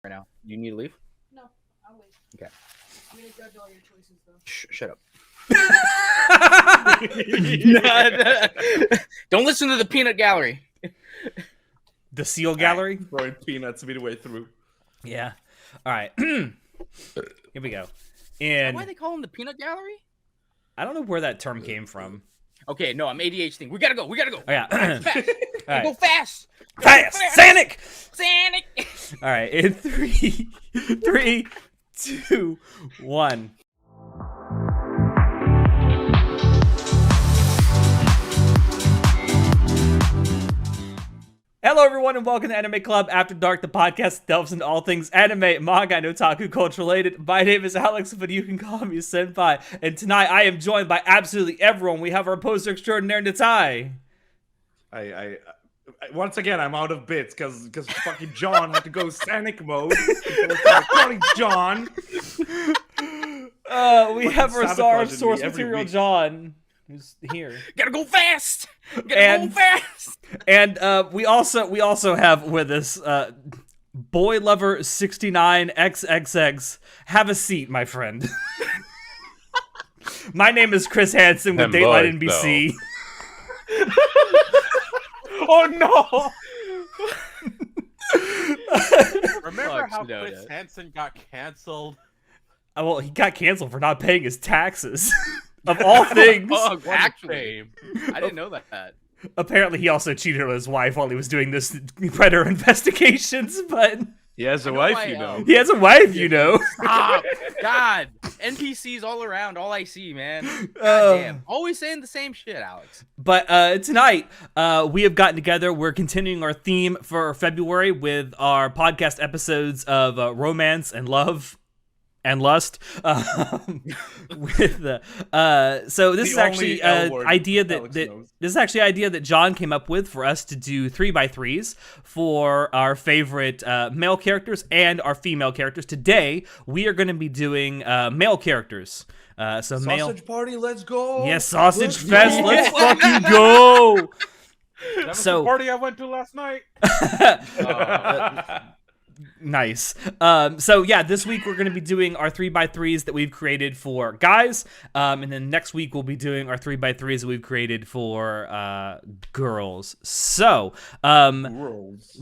right now. You need to leave? No, I'll wait. Okay. I'm gonna judge all your choices though. Shut up. Don't listen to the peanut gallery. The seal gallery? Throwing peanuts midway through. Yeah. All right. Here we go. And Why do they call him the peanut gallery? I don't know where that term came from. Okay, no, I'm ADHD. We gotta go. Oh, yeah. Fast. All right. Go fast. Fast. Sanic. Sanic. All right. In 3, 2, 1. Hello, everyone, and welcome to Anime Club After Dark, the podcast that delves into all things anime, manga, and otaku culture related. My name is Alex, but you can call me Senpai. And tonight, I am joined by absolutely everyone. We have our poster extraordinaire, Natai. I once again, I'm out of bits because fucking John had to go Sanic mode. Calling John. We have our source material, week. John, who's here. Gotta go fast. Go fast. And we also have with us Boy Lover 69 XXX. Have a seat, my friend. My name is Chris Hansen with Dateline NBC. Oh no! Remember how Chris Hansen got canceled? Well, he got canceled for not paying his taxes. Of all things. Actually, I didn't know that. Apparently, he also cheated on his wife while he was doing this Predator investigations, but... He has a wife, you know. He has a wife, you know. Stop. God. NPCs all around. All I see, man. God damn. Always saying the same shit, Alex. But tonight, we have gotten together. We're continuing our theme for February with our podcast episodes of romance and love and lust. So this is actually an idea that John came up with for us to do 3x3s for our favorite male characters and our female characters. Today we are going to be doing male characters. Sausage party, let's go! Yes, sausage fest, let's fucking go! That was the party I went to last night. Nice. So yeah, this week we're going to be doing our 3x3s that we've created for guys, and then next week we'll be doing our 3x3s that we've created for girls. So girls.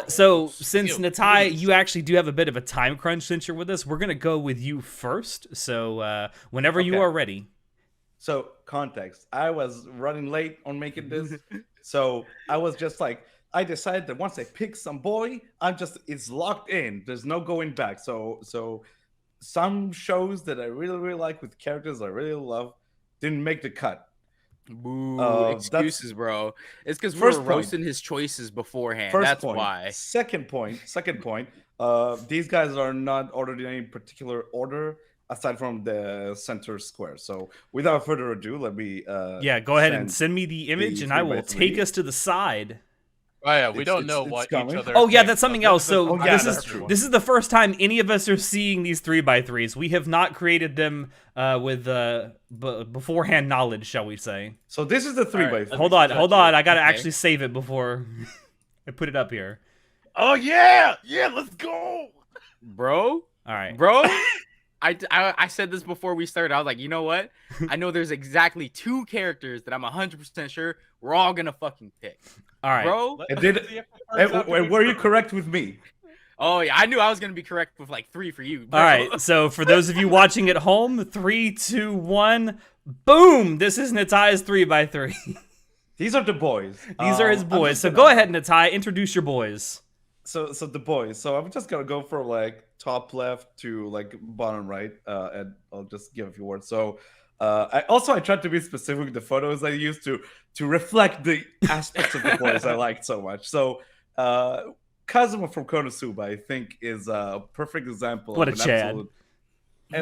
So since Natai, you actually do have a bit of a time crunch since you're with us, we're going to go with you first. So whenever you are ready. So context, I was running late on making this, so I was just like, I decided that once I pick some boy, it's locked in. There's no going back. So some shows that I really, really like with characters I really love didn't make the cut. Boo, excuses, bro. It's because we were roasting his choices beforehand. That's why. Second point. These guys are not ordered in any particular order aside from the center square. So without further ado, let me go ahead and send me the image and I will take us to the side. Oh yeah, we don't know what each other. Oh yeah, that's something else. So this is the first time any of us are seeing these 3x3s. We have not created them with beforehand knowledge, shall we say? So this is the 3x3. Hold on. I gotta actually save it before I put it up here. Oh yeah, let's go, bro. All right, bro. I said this before we started. I was like, you know what? I know there's exactly 2 characters that I'm 100% sure we're all gonna fucking pick. All right, bro. And were you correct with me? Oh yeah, I knew I was gonna be correct with like 3 for you. Bro. All right, so for those of you watching at home, 3, 2, 1, boom! This is Natai's 3x3. These are the boys. These are his boys. So go ahead, Natai, introduce your boys. So the boys. So I'm just gonna go from like top left to like bottom right, and I'll just give a few words. So I tried to be specific with the photos I used to reflect the aspects of the boys I liked so much. So Kazuma from Konosuba, I think, is a perfect example of an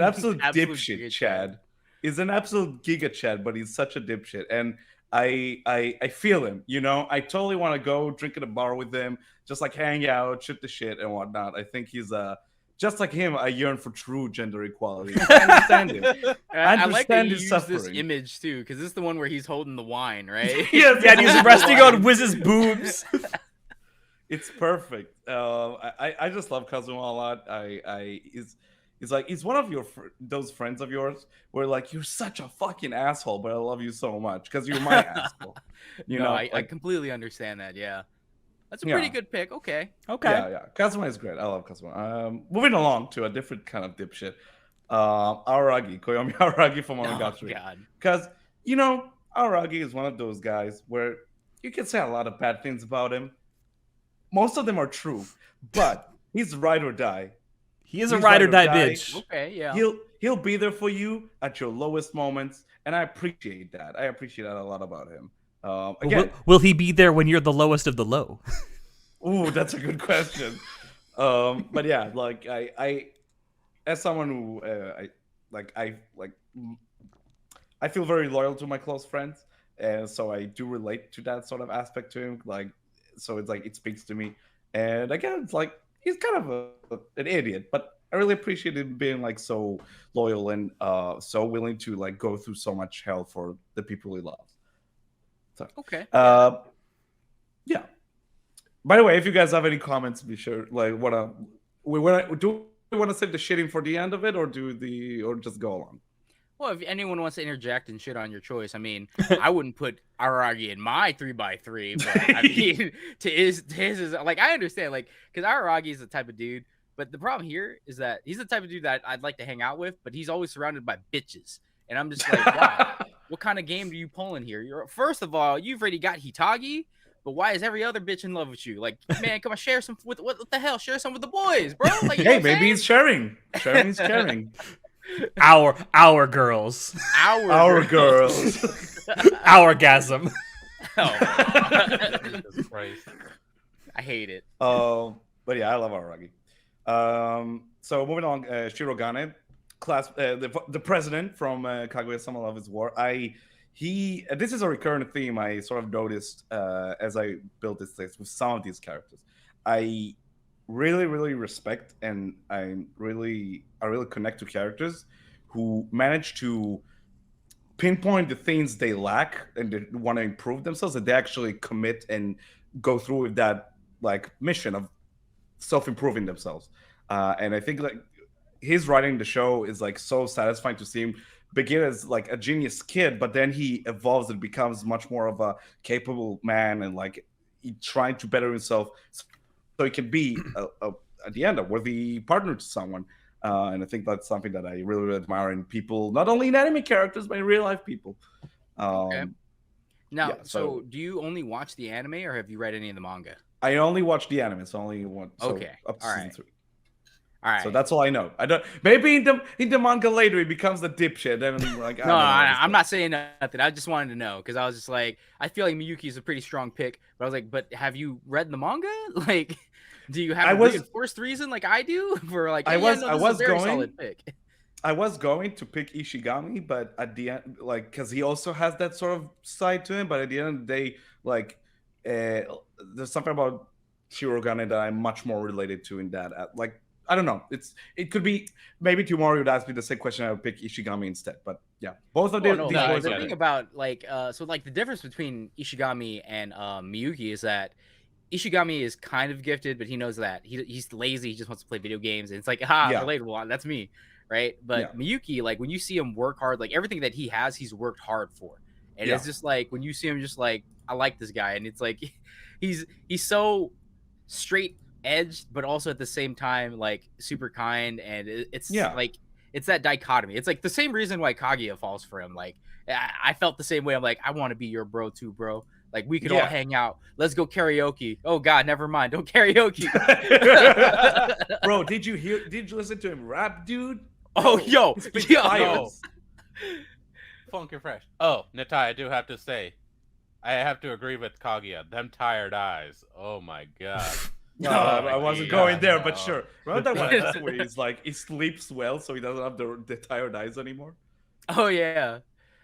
absolute dipshit. Chad. He's an absolute giga Chad, but he's such a dipshit, and I feel him. You know, I totally want to go drink at a bar with him, just like hang out, shoot the shit, and whatnot. I think he's just like him, I yearn for true gender equality. I understand him. I like that you use this image too, because this is the one where he's holding the wine, right? Yeah, and he's resting on Wiz's boobs. It's perfect. I just love Kazuma a lot. He's like he's one of those friends of yours where like you're such a fucking asshole, but I love you so much because you're my asshole. You know, I completely understand that. Yeah, that's a pretty good pick. Okay. Yeah. Kazuma is great. I love Kazuma. Moving along to a different kind of dipshit. Araragi, Koyomi Araragi from Monogatari. Oh God. Because Araragi is one of those guys where you can say a lot of bad things about him. Most of them are true, but he's ride or die. He is a ride or die bitch. Okay, yeah. He'll be there for you at your lowest moments, and I appreciate that. I appreciate that a lot about him. Again, will he be there when you're the lowest of the low? Ooh, that's a good question. But yeah, like I as someone who I feel very loyal to my close friends, and so I do relate to that sort of aspect to him. Like, so it's like it speaks to me, and again, it's like he's kind of an idiot, but I really appreciate him being like so loyal and so willing to like go through so much hell for the people he loves. So, okay. Yeah. By the way, if you guys have any comments, be sure do we want to save the shitting for the end of it, or just go along? Well, if anyone wants to interject and shit on your choice, I mean, I wouldn't put Araragi in my 3x3, but I mean, to his is like I understand, like because Araragi is the type of dude, but the problem here is that he's the type of dude that I'd like to hang out with, but he's always surrounded by bitches, and I'm just like, wow, what kind of game do you pull in here? First of all, you've already got Hitagi. But why is every other bitch in love with you? Like, man, come on, share some with what the hell? Share some with the boys, bro. Like, hey, maybe he's sharing. Sharing's caring. Our girls. Our girls. Ourgasm. Oh, Jesus Christ. I hate it. But yeah, I love Araragi. So moving on, Shirogane, the president from Kaguya-sama Love is War. This is a recurrent theme I sort of noticed as I built this list with some of these characters. I really, really respect and I really connect to characters who manage to pinpoint the things they lack and they want to improve themselves, and they actually commit and go through with that like mission of self-improving themselves. And I think like his writing the show is like so satisfying to see him begin as like a genius kid, but then he evolves and becomes much more of a capable man, and like he trying to better himself so he can be at the end a worthy partner to someone. And I think that's something that I really, really admire in people, not only in anime characters but in real life people. Okay. Now, yeah, so do you only watch the anime, or have you read any of the manga? I only watch the anime, so only one. So okay, up to season 3. All right. So that's all I know. I don't. Maybe in the manga later he becomes the dipshit. And like, no, I'm not saying nothing. I just wanted to know because I was just like, I feel like Miyuki is a pretty strong pick. But I was like, but have you read the manga? Like, do you have a reinforced reason like I do for like? I was going. Solid pick. I was going to pick Ishigami, but at the end, like, because he also has that sort of side to him. But at the end of the day, like, there's something about Shirogane that I'm much more related to in that. Like, I don't know. It could be maybe tomorrow you'd ask me the same question. I would pick Ishigami instead. But yeah, both of these boys. The thing about like so like the difference between Ishigami and Miyuki is that Ishigami is kind of gifted, but he knows that he's lazy. He just wants to play video games, and it's like relatable. That's me, right? But Miyuki, like when you see him work hard, like everything that he has, he's worked hard for, and it's just like when you see him, just like I like this guy, and it's like he's so straight edged, but also at the same time like super kind, and it's like it's that dichotomy. It's like the same reason why Kaguya falls for him. Like I felt the same way. I'm like, I want to be your bro too, bro. Like we could all hang out. Let's go karaoke. Oh God, never mind. Don't karaoke. Bro, did you listen to him rap, dude? Oh, yo. Funky fresh. Oh, Natai, I do have to say, I have to agree with Kaguya. Them tired eyes. Oh my God. No, I wasn't going there, but sure. Remember that one where he's like he sleeps well, so he doesn't have the tired eyes anymore? Oh yeah.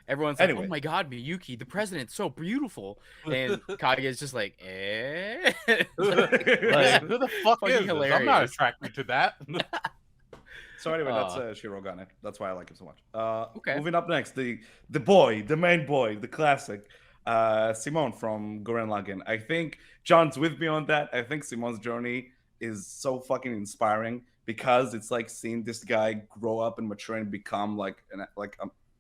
Everyone's like, oh my God, Miyuki, the president's so beautiful. And Kaguya's just like, eh? Who the fuck is this? I'm not attracted to that. So anyway, that's Shirogane. That's why I like him so much. Okay. Moving up next, the boy, the main boy, the classic. Simone from Gurren Lagann. I think John's with me on that. I think Simone's journey is so fucking inspiring because it's like seeing this guy grow up and mature and become like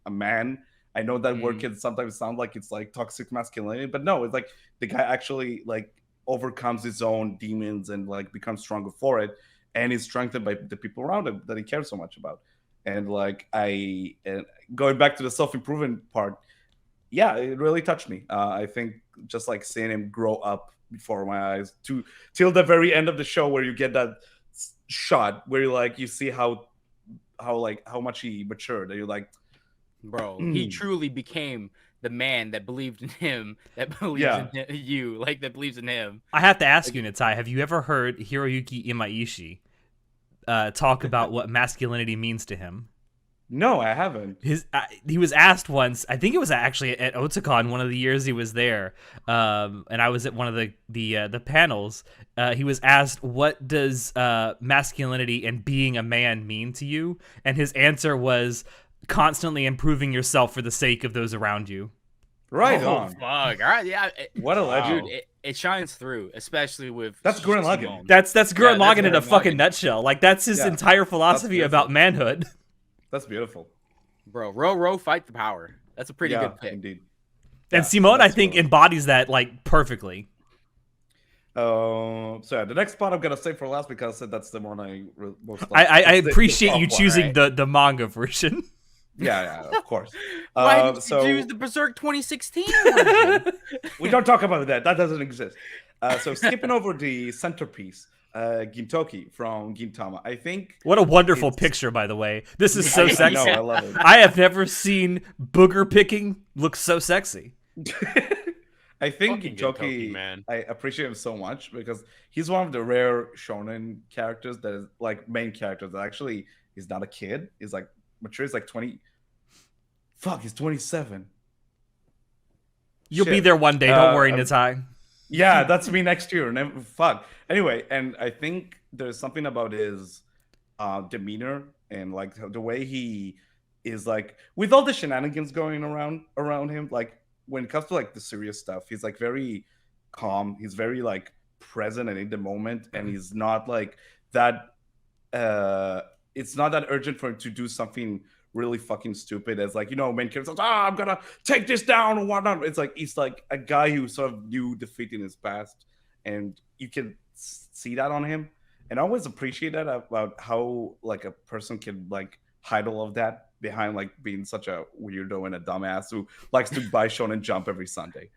a man. I know that word can sometimes sound like it's like toxic masculinity, but no, it's like the guy actually like overcomes his own demons and like becomes stronger for it, and is strengthened by the people around him that he cares so much about. And like going back to the self-improvement part, yeah, it really touched me. I think just like seeing him grow up before my eyes till the very end of the show, where you get that shot where you see how much he matured, and you're like, bro, he truly became the man that believed in him, that believes in you, like that believes in him. I have to ask you, Natai, have you ever heard Hiroyuki Imaishi talk about what masculinity means to him? No, I haven't. He was asked once, I think it was actually at Otakon, one of the years he was there, and I was at one of the panels. He was asked, what does masculinity and being a man mean to you? And his answer was, constantly improving yourself for the sake of those around you. Right on. Fuck. All right, yeah. What a legend. Dude, it shines through, especially with that's Gurren Lagann. That's Gurren Lagann in a fucking nutshell. Like that's his entire philosophy about manhood. That's beautiful. Bro, row, fight the power. That's a pretty good pick. Indeed. And Simone, I think, embodies that like perfectly. So yeah, the next spot I'm gonna save for last because I said that's the one I most like. I appreciate you choosing the manga version. Yeah, of course. Why did you choose the Berserk 2016 version? We don't talk about that. That doesn't exist. So skipping over the centerpiece, Gintoki from Gintama. I think what a wonderful picture, by the way. This is so sexy. I love it. I have never seen booger picking look so sexy. I think Gintoki, man. I appreciate him so much because he's one of the rare shonen characters that is like main characters that actually is not a kid. He's like mature. He's like 20. Fuck, he's 27. You'll be there one day. Don't worry, Natai. Yeah, that's me next year. Fuck. Anyway, and I think there's something about his demeanor and like the way he is, like with all the shenanigans going around him. Like when it comes to like the serious stuff, he's like very calm. He's very like present and in the moment, and he's not like that. It's not that urgent for him to do something really fucking stupid as like, main characters, I'm gonna take this down and whatnot. It's like he's like a guy who sort of knew defeat in his past, and you can see that on him. And I always appreciate that about how like a person can like hide all of that behind like being such a weirdo and a dumbass who likes to buy Shonen Jump every Sunday.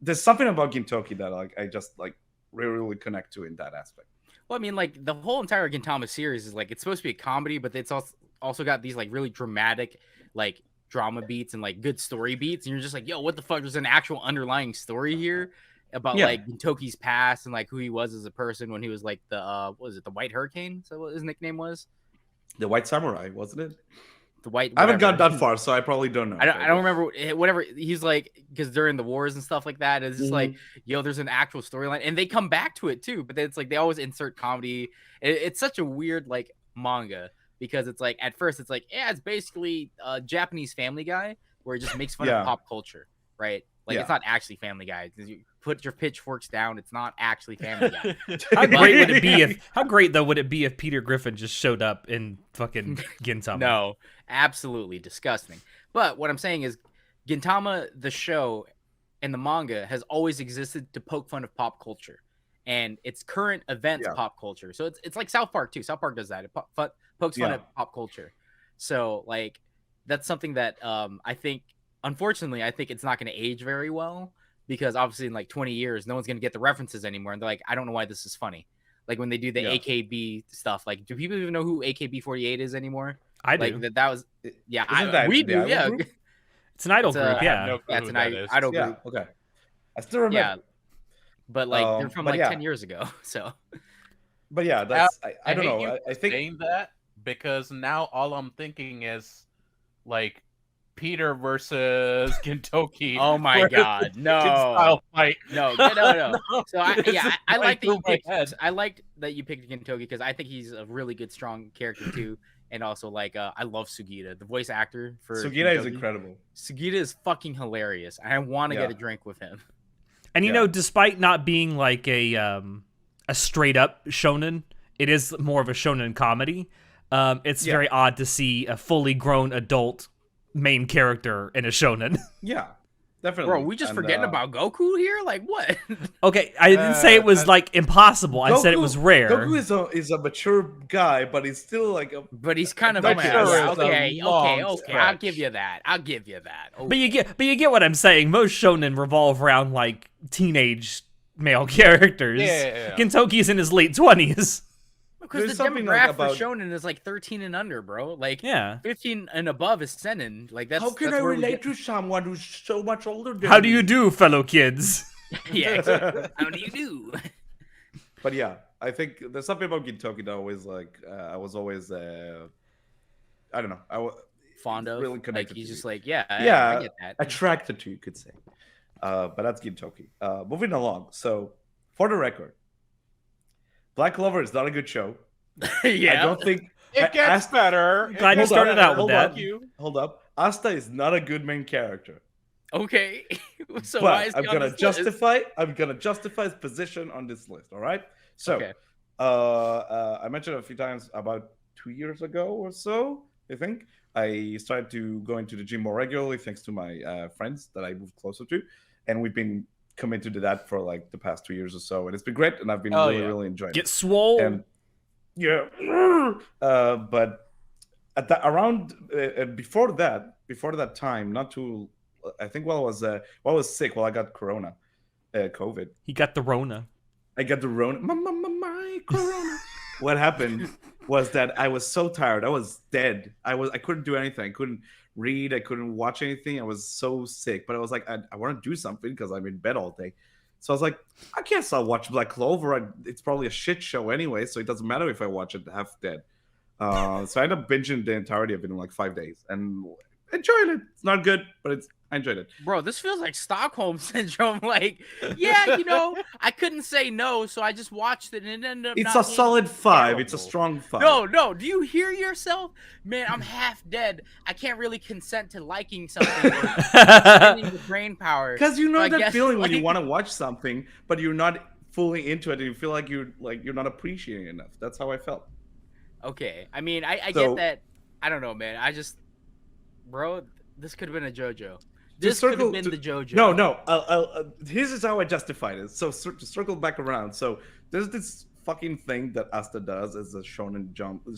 There's something about Gintoki that like I just like really connect to in that aspect. Well, I mean, like the whole entire Gintama series is like it's supposed to be a comedy, but it's also got these like really dramatic like drama beats and like good story beats, and you're just like, yo, what the fuck? There's an actual underlying story here about like Gintoki's past and like who he was as a person when he was like the what was it, the White Hurricane? So what his nickname was? The White Samurai, wasn't it? The White. I haven't gotten that far, so I probably don't know. I don't remember. Whatever. He's like, because during the wars and stuff like that, it's just like, yo, there's an actual storyline, and they come back to it too. But then it's like they always insert comedy. It's such a weird like manga because it's like at first it's like, yeah, it's basically a Japanese Family Guy where it just makes fun of pop culture, right? Like it's not actually Family Guy. You put your pitchforks down. It's not actually Family Guy. How great would it be how great though would it be if Peter Griffin just showed up in fucking Gintama? No, absolutely disgusting. But what I'm saying is Gintama, the show and the manga, has always existed to poke fun of pop culture and its current events pop culture. So it's like South Park too. South Park does that. It pokes fun at pop culture. So like that's something that I think, unfortunately, I think it's not going to age very well because obviously in like 20 years, no one's going to get the references anymore. And they're like, I don't know why this is funny. Like when they do the AKB stuff, like do people even know who AKB48 is anymore? I do. Like that was, we do, yeah. Group? It's an idol group, yeah. It's an idol group. Okay. I still remember. Yeah. But like they're from like 10 years ago, so. But yeah, that's I don't know. I think saying that because now all I'm thinking is like Peter versus Gintoki. Oh my god, no. Style fight. No. So I like that you picked. I liked that you picked Gintoki because I think he's a really good, strong character too. And also, like, I love Sugita, the voice actor for Sugita Gintoki. is incredible. Sugita is fucking hilarious. I want to get a drink with him. And you know, despite not being like a straight up shonen, it is more of a shonen comedy. It's very odd to see a fully grown adult main character in a shonen. Yeah, definitely. Bro, we just forgetting about Goku here? Like, what? Okay, I didn't say it was like impossible. I said it was rare. Goku is a mature guy, but he's still like a. But he's kind of Mature. okay. I'll stretch. give you that. Okay. But you get what I'm saying. Most shonen revolve around like teenage male characters. Yeah. Gintoki's in his late 20s. Because There's the something demographic like about- for shonen is like 13 and under, bro. Like, Yeah. 15 and above is seinen. Like, that's How can that's I where we relate get- to someone who's so much older than How do me? you do, fellow kids? Yeah, exactly. How do you do? But yeah, I think there's something about Gintoki that always like I was always I don't know, Fond of? really Like, connected he's to just you. like, yeah, Yeah, I get that. attracted to, you could say. But that's Gintoki. Moving along. So for the record, Black Clover is not a good show. Yeah. I don't think It gets better. Glad you Hold started up, out with hold that. up. Hold up. Asta is not a good main character. Okay. So why is But he I'm on gonna this list? justify his position on this list, all right? So Okay. I mentioned a few times about 2 years ago or so, I think. I started to go into the gym more regularly thanks to my friends that I moved closer to. And we've been committed to that for like the past 2 years or so. And it's been great, and I've been really enjoying Get it. swole. And yeah, but at that around before that time, not too. I think while I was sick, while I got Corona, COVID. He got the Rona. I got the Rona. My Corona. What happened was that I was so tired. I was dead. I couldn't do anything. I couldn't read. I couldn't watch anything. I was so sick. But I was like, I want to do something because I'm in bed all day. So I was like, I can't stop watching Black Clover. It's probably a shit show anyway, so it doesn't matter if I watch it half dead. So I ended up binging the entirety of it in like 5 days and enjoyed it. It's not good, but I enjoyed it. Bro, this feels like Stockholm syndrome. Like, yeah, I couldn't say no, so I just watched it and it ended up. It's not a being solid 5. terrible. It's a strong 5. No. Do you hear yourself? Man, I'm half dead. I can't really consent to liking something or spending the brain power. Because you know So I that guess, feeling when you like- want to watch something, but you're not fully into it, and you feel like you're not appreciating it enough. That's how I felt. Okay. I mean, I So- get that. I don't know, man. Bro, this could have been a JoJo. To This could have circle- been to- the JoJo. No. This is how I justified it. So to circle back around. So there's this fucking thing that Asta does as a Shonen Jump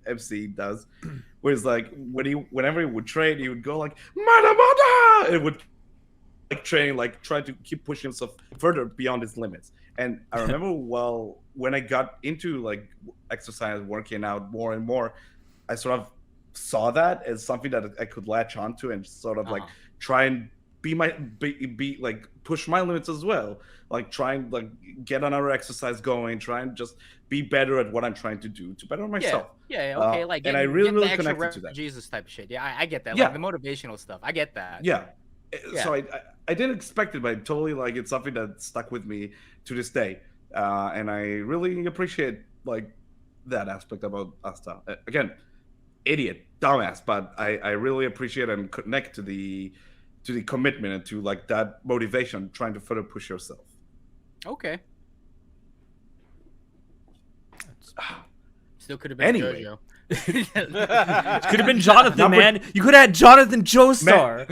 MC does, where it's like whenever he would train, he would go like Mada. It would like train, like try to keep pushing himself further beyond his limits. And I remember when I got into like exercise, working out more and more, I sort of saw that as something that I could latch onto and sort of like try and be like push my limits as well. Like try and like get another exercise going, try and just be better at what I'm trying to do to better myself. Yeah, okay. Like, and I really getting the extra connected to that. Jesus type of shit. Yeah, I get that. Yeah. Like the motivational stuff. I get that. Yeah. Yeah. So I didn't expect it, but I totally like it's something that stuck with me to this day. And I really appreciate like that aspect about Asta. Again, idiot, dumbass, but I really appreciate and connect to the commitment and to like that motivation, trying to further push yourself. Okay. Still could have been Anyway. JoJo. Could have been Jonathan, man. You could have had Jonathan Joestar.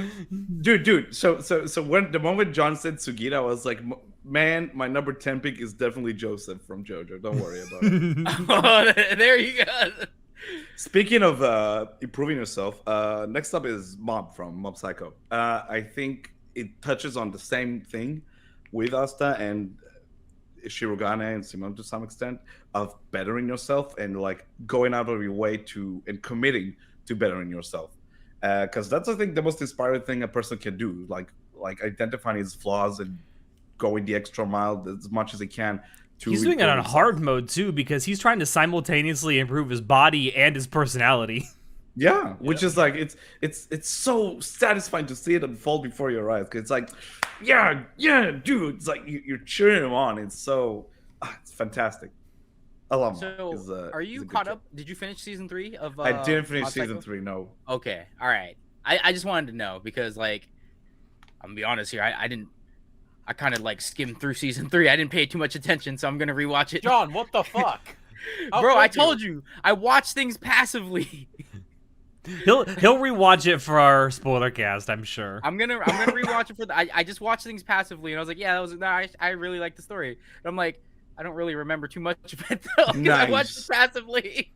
Dude. So when the moment John said Sugita, I was like, man, my number 10 pick is definitely Joseph from JoJo. Don't worry about it. Oh, there you go. Speaking of improving yourself, next up is Mob from Mob Psycho. I think it touches on the same thing with Asta and Shirogane and Simone to some extent of bettering yourself and like going out of your way to and committing to bettering yourself. Because that's I think the most inspiring thing a person can do, like identifying his flaws and going the extra mile as much as he can. He's doing it on hard mode too because he's trying to simultaneously improve his body and his personality. Yeah, which is like it's so satisfying to see it unfold before your eyes. 'Cause it's like, yeah, dude. It's like you're cheering him on. It's so it's fantastic. I love him. So, are you caught up? Did you finish season 3 of? I didn't finish Mob season Psycho? 3. No. Okay, all right. I just wanted to know because like, I'm gonna be honest here. I didn't. I kind of like skimmed through season 3. I didn't pay too much attention, so I'm gonna rewatch it. John, what the fuck? Bro, I told you I watch things passively. He'll rewatch it for our spoiler cast, I'm sure. I'm gonna rewatch it for the. I just watched things passively, and I was like, yeah, that was I really like the story. And I'm like, I don't really remember too much of it though, because I watched it passively.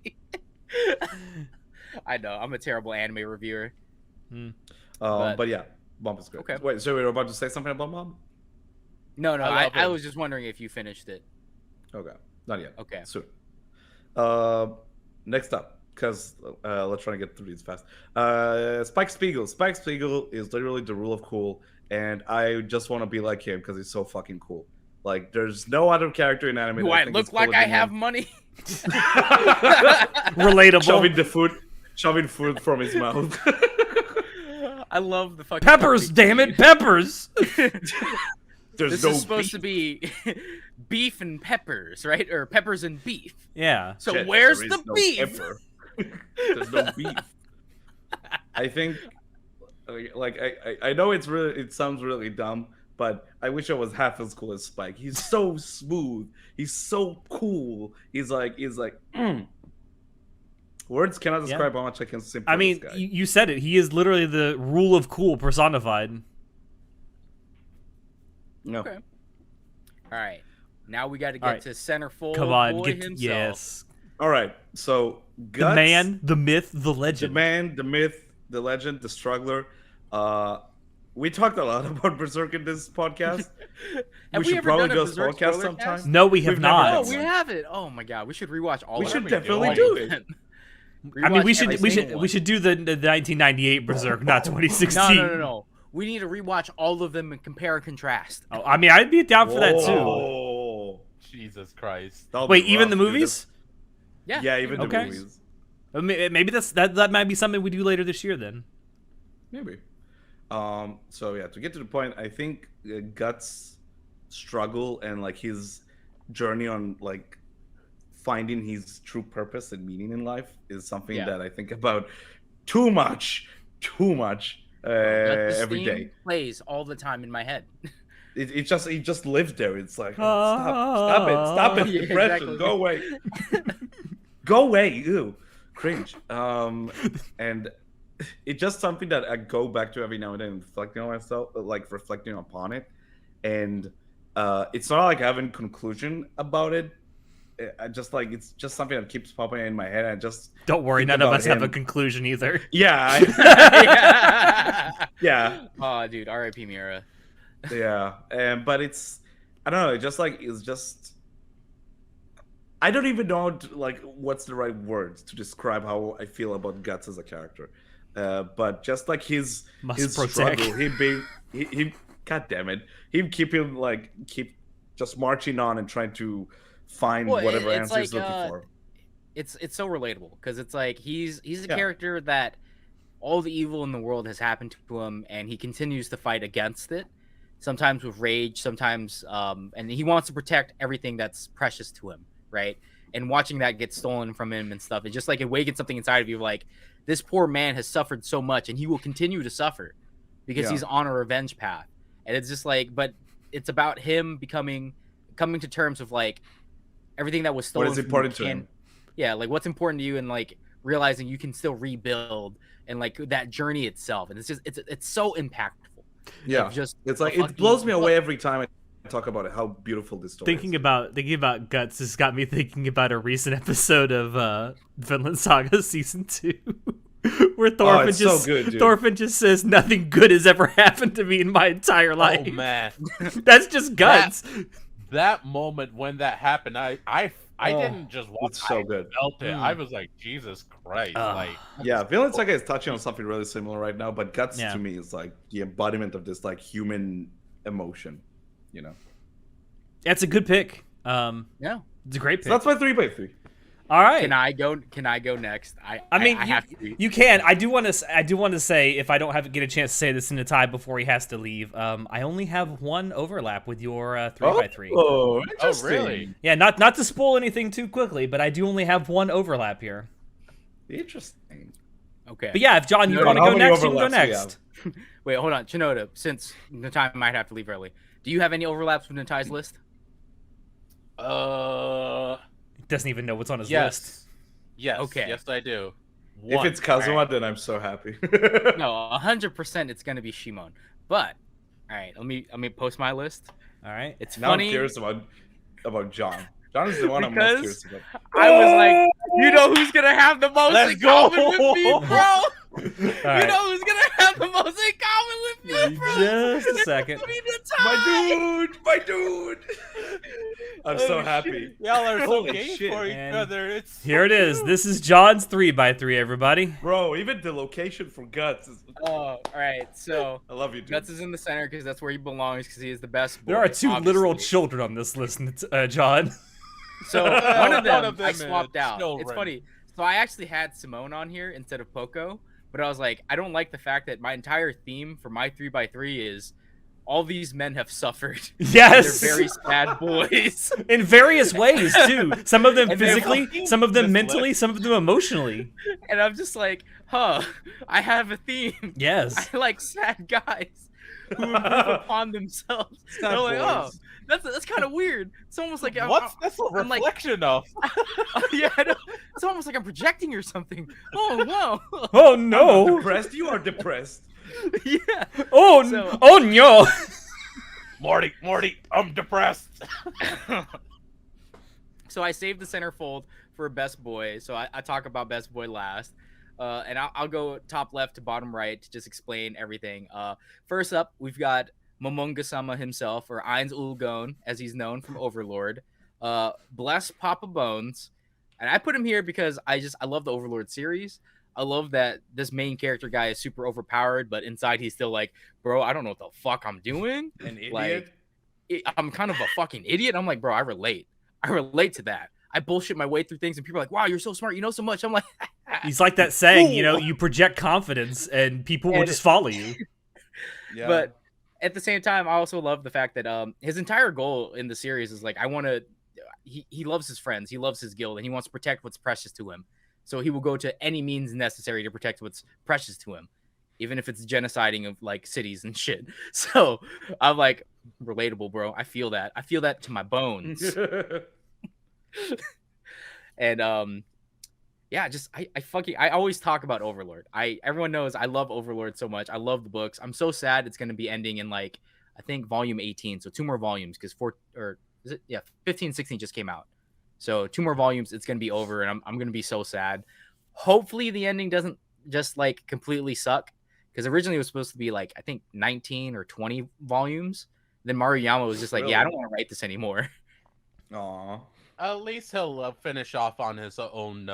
I know I'm a terrible anime reviewer. But yeah, Mob is great. Okay. Wait, so we were about to say something about Mob? No, I was just wondering if you finished it. Okay, not yet. Okay. Soon. Next up, because let's try to get through these fast. Spike Spiegel. Spike Spiegel is literally the rule of cool, and I just want to be like him because he's so fucking cool. Like, there's no other character in anime. Do I look like I have money? Relatable. Shoving food from his mouth. I love the fucking Peppers, damn it, peppers! This is supposed to be beef and peppers, right? Or peppers and beef. Yeah. So where's the beef? There's no beef. I think, like, I know it sounds really dumb, but I wish I was half as cool as Spike. He's so smooth. He's so cool. He's like. Words cannot describe how much I can sympathize. I mean, this guy. you said it. He is literally the rule of cool personified. No. Okay. All right. Now we got to get to centerfold. Come on, boy himself. yes. All right. So Guts, the man, the myth, the legend. The man, the myth, the legend, the struggler. We talked a lot about Berserk in this podcast. Have we should ever probably done a do a Berserk podcast spoiler sometime. cast? No, we have We've never not. done Oh, one. we haven't. Oh my god, we should rewatch all. We of should them. definitely do it. I mean, we Rewatch should do the 1998 Berserk, not 2016. No. We need to rewatch all of them and compare and contrast. Oh, I mean, I'd be down for that too. Oh, Jesus Christ. Wait, even the movies? Yeah, even okay. the movies. Maybe that might be something we do later this year then. Maybe. So yeah, to get to the point, I think Guts' struggle and like his journey on like finding his true purpose and meaning in life is something that I think about too much every day. Plays all the time in my head. It just lives there. It's like, oh, stop it, Yeah, depression, exactly. go away, go away, ew, cringe. And it's just something that I go back to every now and then, reflecting on myself, like reflecting upon it. And it's not like I have a conclusion about it. I just like it's just something that keeps popping in my head. I just don't worry, none of us have a conclusion either. Yeah, yeah. Oh, dude, R.I.P. Miura. Yeah, but it's I don't know. It's just I don't even know like what's the right words to describe how I feel about Guts as a character. But just like his struggle, he God damn it, him keep just marching on and trying to find whatever answer he's looking for. It's so relatable because it's like he's a character that all the evil in the world has happened to him, and he continues to fight against it. Sometimes with rage, sometimes and he wants to protect everything that's precious to him, right? And watching that get stolen from him and stuff, it's just like it awakens something inside of you, like this poor man has suffered so much, and he will continue to suffer because he's on a revenge path. And it's just like, but it's about him coming to terms with like everything that was stolen. What is important to him? Yeah, like what's important to you, and like realizing you can still rebuild, and like that journey itself. And it's so impactful. Yeah, it's like it blows me away every time I talk about it. How beautiful this story. Thinking about Guts has got me thinking about a recent episode of Vinland Saga season 2. Where Thorfinn just says nothing good has ever happened to me in my entire life. Oh man, that's just Guts. That moment when that happened, I didn't just watch. It's so good. I felt it. I was like, Jesus Christ! Vinland Saga is touching on something really similar right now, but Guts to me is like the embodiment of this like human emotion. You know, it's a good pick. Yeah, it's a great pick. So that's my 3x3. All right. Can I go next? I mean, I have to. You can. I do want to say, if I don't get a chance to say this in a tie before he has to leave, I only have one overlap with your 3x3. Oh, really? Yeah, not to spoil anything too quickly, but I do only have one overlap here. Interesting. Okay. But yeah, if John, you want to go next, you can go next. Wait, hold on, Shinoda. Since Natai might have to leave early, do you have any overlaps with Natai's list? He doesn't even know what's on his yes. list. Yes. Okay. Yes, I do. If it's Kazuma, then I'm so happy. No, 100% it's gonna be Shimon. But all right, let me post my list. All right. It's now funny. I'm curious about John. John is the one I'm most curious about. I was like, you know who's gonna have the most in common with me, bro? Right. You know who's gonna have the most in common with me, bro? Just a second. My dude. I'm so happy. Y'all are so Holy gay shit. for each And other. It's Here it is. This is John's 3x3, everybody. Bro, even the location for Guts is... Oh, all right. So I love you, dude. Guts is in the center because that's where he belongs because he is the best boy. There are two obviously. literal children on this list, John. So one of them I is swapped out. It's children. funny. So I actually had Simone on here instead of Poco, but I was like, I don't like the fact that my entire theme for my 3x3 is all these men have suffered. Yes. They're very sad boys. In various ways, too. Some of them And they're physically, fucking some of them misled. mentally, some of them emotionally. And I'm just like, I have a theme. Yes. I like sad guys who improve upon themselves. Sad And I'm like, oh, boys. that's kind of weird. It's almost like what's this a I'm like- reflection of? yeah, I know. It's almost like I'm projecting or something. Oh no. Oh no. Depressed? You are depressed. Yeah. Oh So- oh no. Morty, I'm depressed. So I saved the centerfold for best boy. So I talk about best boy last. And I'll go top left to bottom right to just explain everything. First up, we've got Momonga-sama himself, or Ainz Ulgon, as he's known from Overlord. Bless Papa Bones. And I put him here because I love the Overlord series. I love that this main character guy is super overpowered, but inside he's still like, bro, I don't know what the fuck I'm doing. An idiot. Like, I'm kind of a fucking idiot. I'm like, bro, I relate to that. I bullshit my way through things, and people are like, wow, you're so smart. You know so much. I'm like, He's like that saying, you project confidence and people will just follow you. Yeah. But at the same time, I also love the fact that his entire goal in the series is like, he loves his friends, he loves his guild, and he wants to protect what's precious to him. So he will go to any means necessary to protect what's precious to him, even if it's genociding of like cities and shit. So I'm like, relatable, bro. I feel that to my bones. And yeah, just I always talk about Overlord. Everyone knows I love Overlord so much. I love the books. I'm so sad it's gonna be ending in like I think volume 18, so 2 more volumes because 15, 16 just came out. So 2 more volumes, it's gonna be over, and I'm gonna be so sad. Hopefully the ending doesn't just like completely suck, because originally it was supposed to be like I think 19 or 20 volumes. Then Maruyama was just like, yeah, I don't want to write this anymore. Aw. At least he'll finish off on his own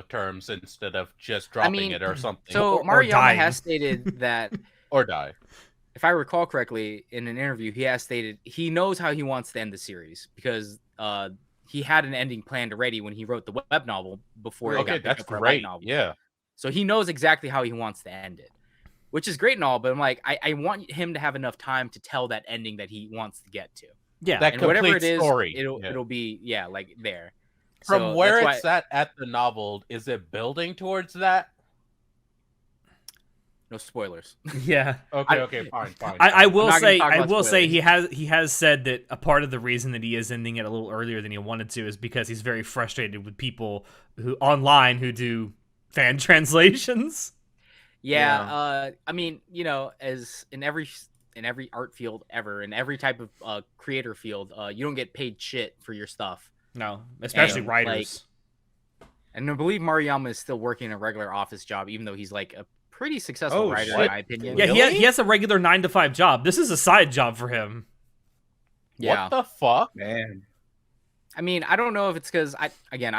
terms instead of just dropping it or something. So Or Maruyama dying. has stated that, or die. if I recall correctly, in an interview, he has stated he knows how he wants to end the series because he had an ending planned already when he wrote the web novel before. Okay, that's great. Yeah. So he knows exactly how he wants to end it, which is great and all. But I'm like, I want him to have enough time to tell that ending that he wants to get to. Yeah. That And whatever it complete is, story. it'll be like there. From So where that's it's at the novel, is it building towards that? no spoilers. Yeah. Okay, fine. I I'm will not gonna say talk I about will say spoilers. he has said that a part of the reason that he is ending it a little earlier than he wanted to is because he's very frustrated with people who online who do fan translations. Yeah. I mean, as in every art field ever, in every type of creator field, you don't get paid shit for your stuff. No, especially And, writers. And I believe Maruyama is still working a regular office job, even though he's like a pretty successful writer, in my opinion. Yeah, Really? he has a regular 9-to-5 job. This is a side job for him. Yeah. What the fuck? Man. I mean, I don't know if it's because I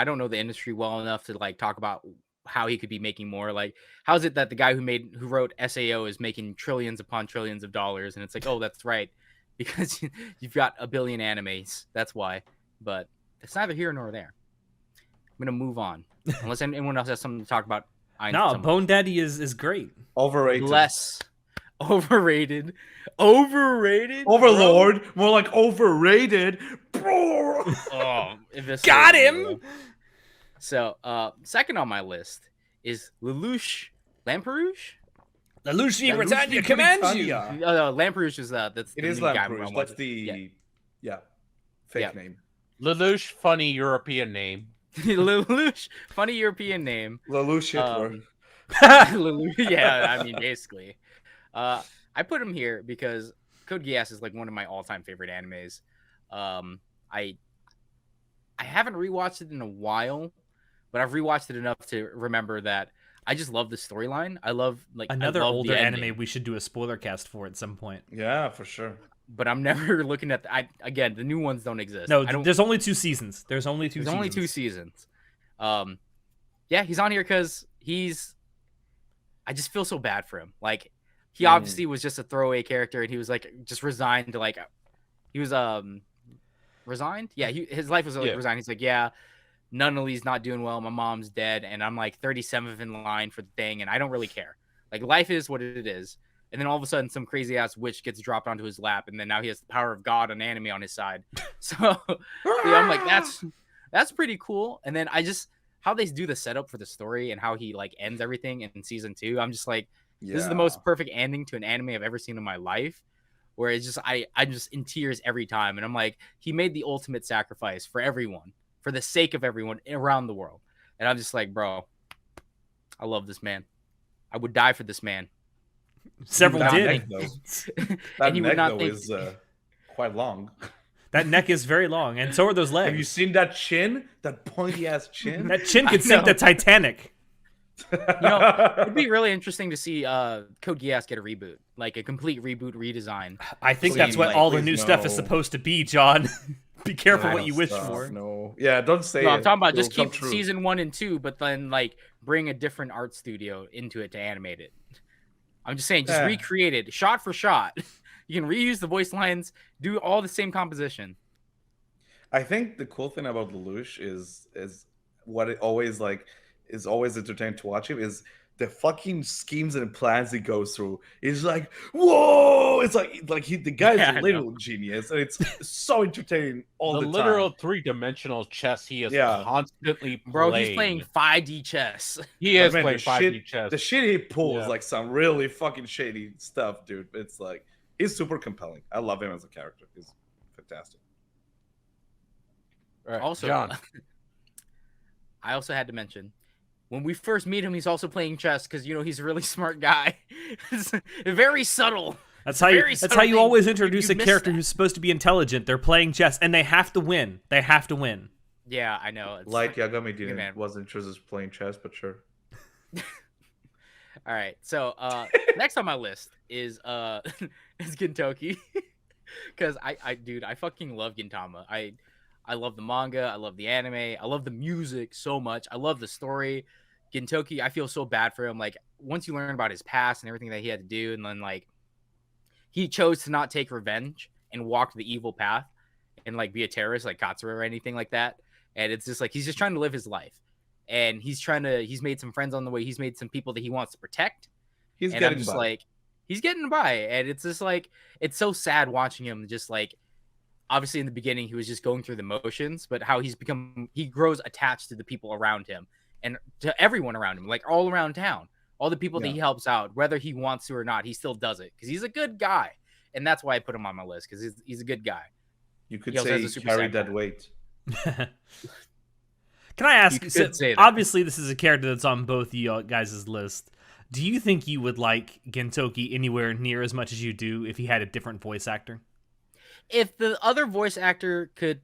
don't know the industry well enough to like talk about how he could be making more. Like, how is it that the guy who wrote SAO is making trillions upon trillions of dollars? And it's like, oh, that's right, because you've got a billion animes. That's why. But it's neither here nor there. gonna move on. Unless anyone else has something to talk about. No, Bone Daddy is great. Overrated. Less overrated. Overrated. Overlord. Bro. More like overrated. Bro. Oh, got him. Bro. So, second on my list is Lelouch Lamperouge. Lelouch Britannia commands you. Lamperouge is that's it is Lamperouge. That's the fake name. Lelouch, funny European name. Lelouch, funny European name. Lelouch Hitler. Lelouch, yeah, I mean basically. I put him here because Code Geass is like one of my all-time favorite animes. I haven't rewatched it in a while, but I've rewatched it enough to remember that I just love the storyline. I love another older anime we should do a spoiler cast for at some point. Yeah, for sure. But I'm never looking at again, the new ones don't exist. No, there's only 2 seasons. There's only two seasons. Yeah, he's on here because I just feel so bad for him. Like, he obviously was just a throwaway character, and he was like just resigned to he was resigned. Yeah, his life was resigned. He's like, yeah, Nunnally's not doing well. My mom's dead, and I'm like 37th in line for the thing, and I don't really care. Like, life is what it is. And then all of a sudden, some crazy ass witch gets dropped onto his lap, and then now he has the power of God and anime on his side. So yeah, I'm like, that's pretty cool. And then how they do the setup for the story and how he like ends everything in season 2. I'm just like, this is the most perfect ending to an anime I've ever seen in my life. Where it's just I'm just in tears every time, and I'm like, he made the ultimate sacrifice for everyone, for the sake of everyone around the world. And I'm just like, bro, I love this man. I would die for this man. Several did. That neck, though, is quite long. That neck is very long, and so are those legs. Have you seen that chin? That pointy-ass chin? That chin could sink the Titanic. It'd be really interesting to see Code Geass get a reboot. Like, a complete reboot redesign. I think that's what all the new stuff is supposed to be, John. Be careful what you wish for. No. Yeah, don't say it. I'm talking about just keep season 1 and 2, but then, like, bring a different art studio into it to animate it. I'm just saying, just recreate it shot for shot. You can reuse the voice lines, do all the same composition. I think the cool thing about Lelouch is what it always is always entertaining to watch him is the fucking schemes and plans he goes through. It's like, whoa! It's like the guy's a literal genius, and it's so entertaining all the time. The literal 3-dimensional chess he is constantly playing. Bro, he's playing 5D chess. He is playing 5D chess. The shit he pulls, like some really fucking shady stuff, dude. It's like, he's super compelling. I love him as a character. He's fantastic. Right. Also, John. I also had to mention, when we first meet him, he's also playing chess because, he's a really smart guy. It's very subtle. That's how you always introduce a character who's supposed to be intelligent. They're playing chess, and they have to win. They have to win. Yeah, I know. It's like Yagami wasn't interested in playing chess, but sure. All right, so next on my list is Gintoki, because I fucking love Gintama. I love the manga, I love the anime, I love the music so much, I love the story. Gintoki, I feel so bad for him. Like, once you learn about his past and everything that he had to do, and then like he chose to not take revenge and walk the evil path and like be a terrorist like Katsura or anything like that. And it's just like he's just trying to live his life. And he's made some friends on the way. He's made some people that he wants to protect. He's getting by. And it's just like, it's so sad watching him just like, obviously in the beginning, he was just going through the motions, but how he grows attached to the people around him and to everyone around him, like all around town, all the people that he helps out, whether he wants to or not, he still does it because he's a good guy. And that's why I put him on my list, because he's a good guy. You could say he carried that weight. Can I ask, obviously this is a character that's on both you guys' list. Do you think you would like Gintoki anywhere near as much as you do if he had a different voice actor? If the other voice actor could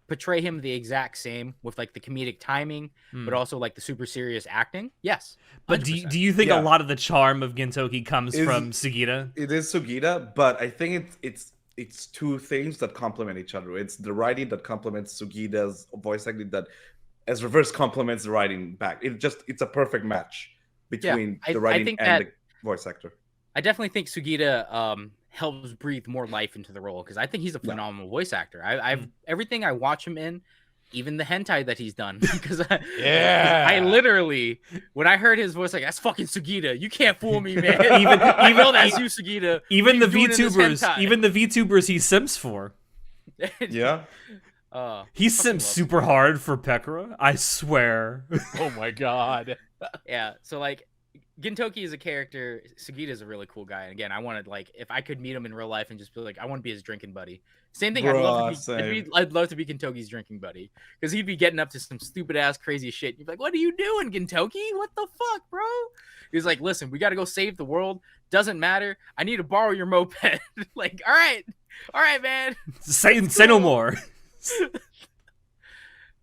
portray him the exact same with like the comedic timing, but also like the super serious acting, yes. 100%. But do you think a lot of the charm of Gintoki comes from Sugita? It is Sugita, but I think it's two things that complement each other. It's the writing that complements Sugita's voice acting that as reverse complements the writing back. It's a perfect match between the writing and the voice actor. I definitely think Sugita helps breathe more life into the role because I think he's a phenomenal voice actor. I've everything I watch him in, even the hentai that he's done, because I literally, when I heard his voice, like, that's fucking Sugita. You can't fool me, man. even that's you, Sugita. Even the VTubers he simps for. Yeah. He simps super hard for Pekora. I swear. Oh my god. Yeah. So like, Gintoki is a character. Sugita is a really cool guy. And again, I wanted, like, if I could meet him in real life and just be like, I want to be his drinking buddy. Same thing. Bruh, I'd love to be Gintoki's drinking buddy, because he'd be getting up to some stupid ass crazy shit. You'd be like, what are you doing, Gintoki? What the fuck, bro? He's like, listen, we got to go save the world. Doesn't matter. I need to borrow your moped. Like, all right, man. Say no more.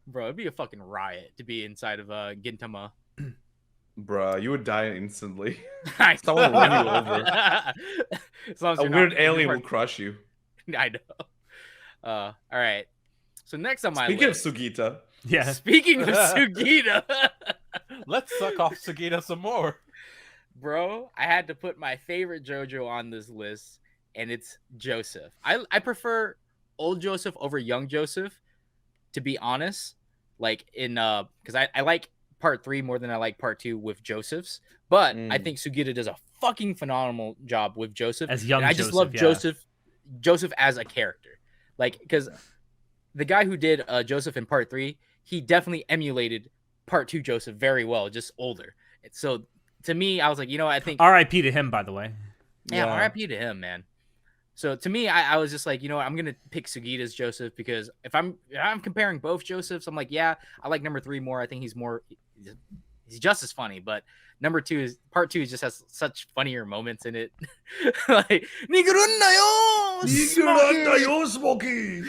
Bro, it'd be a fucking riot to be inside of Gintama. Bruh, you would die instantly. Someone will run you over. A weird alien will crush you. I know. All right. So next on my Speaking list. of Sugita. Yeah. Speaking of Sugita. Let's suck off Sugita some more. Bro, I had to put my favorite JoJo on this list, and it's Joseph. I prefer old Joseph over young Joseph, to be honest. Like, in because I like part 3 more than I like part 2 with Joseph's, but I think Sugita does a fucking phenomenal job with Joseph. As young and I just love Joseph as a character, like, because the guy who did Joseph in part 3, he definitely emulated part 2 Joseph very well, just older. So to me, I was like, you know, I think R.I.P. to him, by the way. Yeah, R.I.P. to him, man. So to me, I was just like, you know what, I'm gonna pick Sugita's Joseph, because if I'm comparing both Josephs, I'm like, yeah, I like number 3 more. I think he's just as funny, but number 2 is part 2 just has such funnier moments in it. Like, Smokey.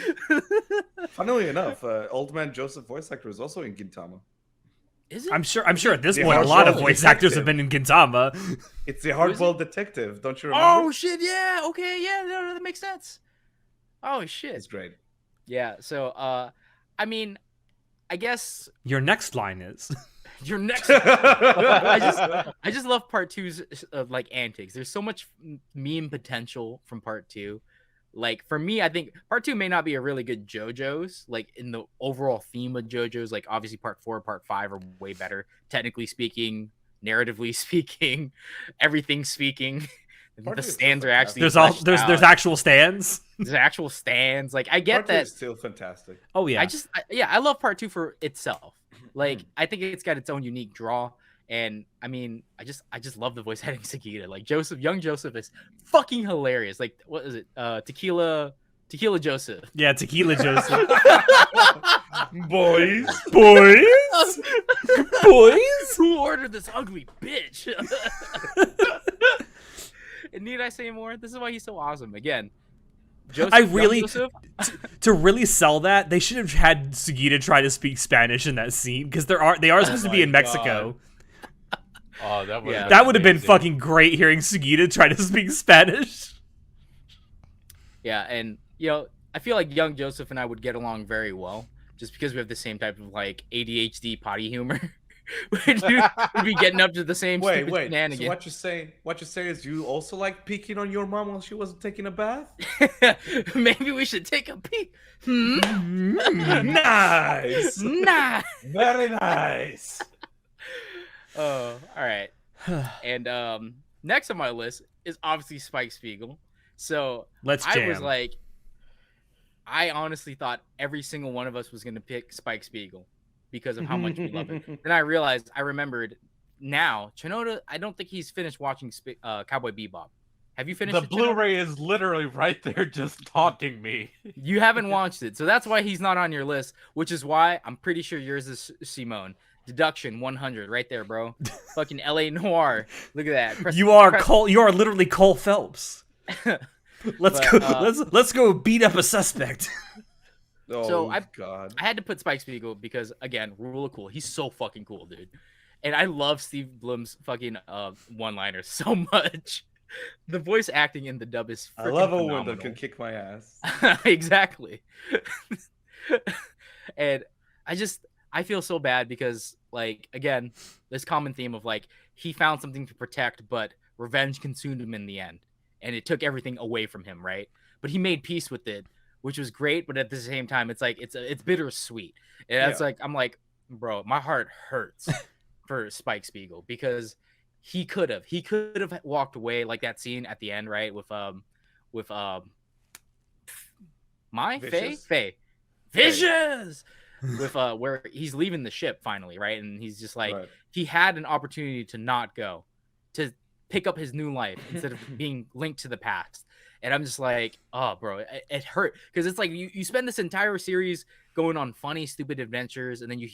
Funnily enough, old man Joseph voice actor is also in Gintama. Is it? I'm sure at this point a lot of voice actors have been in Gintama. It's the hardboiled detective, don't you remember? Oh shit, yeah, okay, yeah, no, that makes sense. Oh shit. It's great. Yeah, so I mean, I guess your next line is your next I just love part 2's like antics. There's so much meme potential from part 2. Like, for me, I think part 2 may not be a really good JoJo's, like, in the overall theme of JoJo's. Like, obviously part 4, part 5 are way better, technically speaking, narratively speaking, everything speaking. The stands are actually there's actual stands. There's actual stands. Like, I get part that. Is still fantastic. Oh yeah. I love part 2 for itself. Like, I think it's got its own unique draw. And I mean, I just love the voice acting Sugita. Like, young Joseph is fucking hilarious. Like, what is it? Tequila Joseph. Yeah, Tequila Joseph. Boys. Who ordered this ugly bitch? And need I say more? This is why he's so awesome. Again, Joseph, to really sell that, they should have had Sugita try to speak Spanish in that scene, because they are supposed to be in Mexico. Oh, that would have been fucking great, hearing Sugita try to speak Spanish. Yeah, and you know, I feel like young Joseph and I would get along very well, just because we have the same type of like ADHD potty humor. We'd be getting up to the same shenanigans. So what you say is you also like peeking on your mom while she wasn't taking a bath? Maybe we should take a peek. Nice. Nice. Very nice. Oh, all right. And next on my list is obviously Spike Spiegel. So let's jam. I was like, I honestly thought every single one of us was going to pick Spike Spiegel because of how much we love it. Then I remembered now, Chinoda, I don't think he's finished watching Cowboy Bebop. Have you finished the Blu-ray is literally right there just taunting me. You haven't watched it, so that's why he's not on your list, which is why I'm pretty sure yours is Simone. Deduction 100 right there, bro. Fucking LA Noir. Look at that. You are literally Cole Phelps. Let's go beat up a suspect. God. I had to put Spike Spiegel because, again, rule of cool. He's so fucking cool, dude. And I love Steve Blum's fucking one-liners so much. The voice acting in the dub is freaking phenomenal. I love a woman that can kick my ass. Exactly. And I feel so bad because, like, again, this common theme of, like, he found something to protect, but revenge consumed him in the end. And it took everything away from him, right? But he made peace with it, which was great, but at the same time, it's like it's bittersweet. And it's like I'm like, bro, my heart hurts for Spike Spiegel because he could have walked away like that scene at the end, right? With Faye Vicious with where he's leaving the ship finally, right? And he's just like he had an opportunity to not go, to pick up his new life instead of being linked to the past. And I'm just like, oh, bro, it hurt because it's like you spend this entire series going on funny, stupid adventures, and then you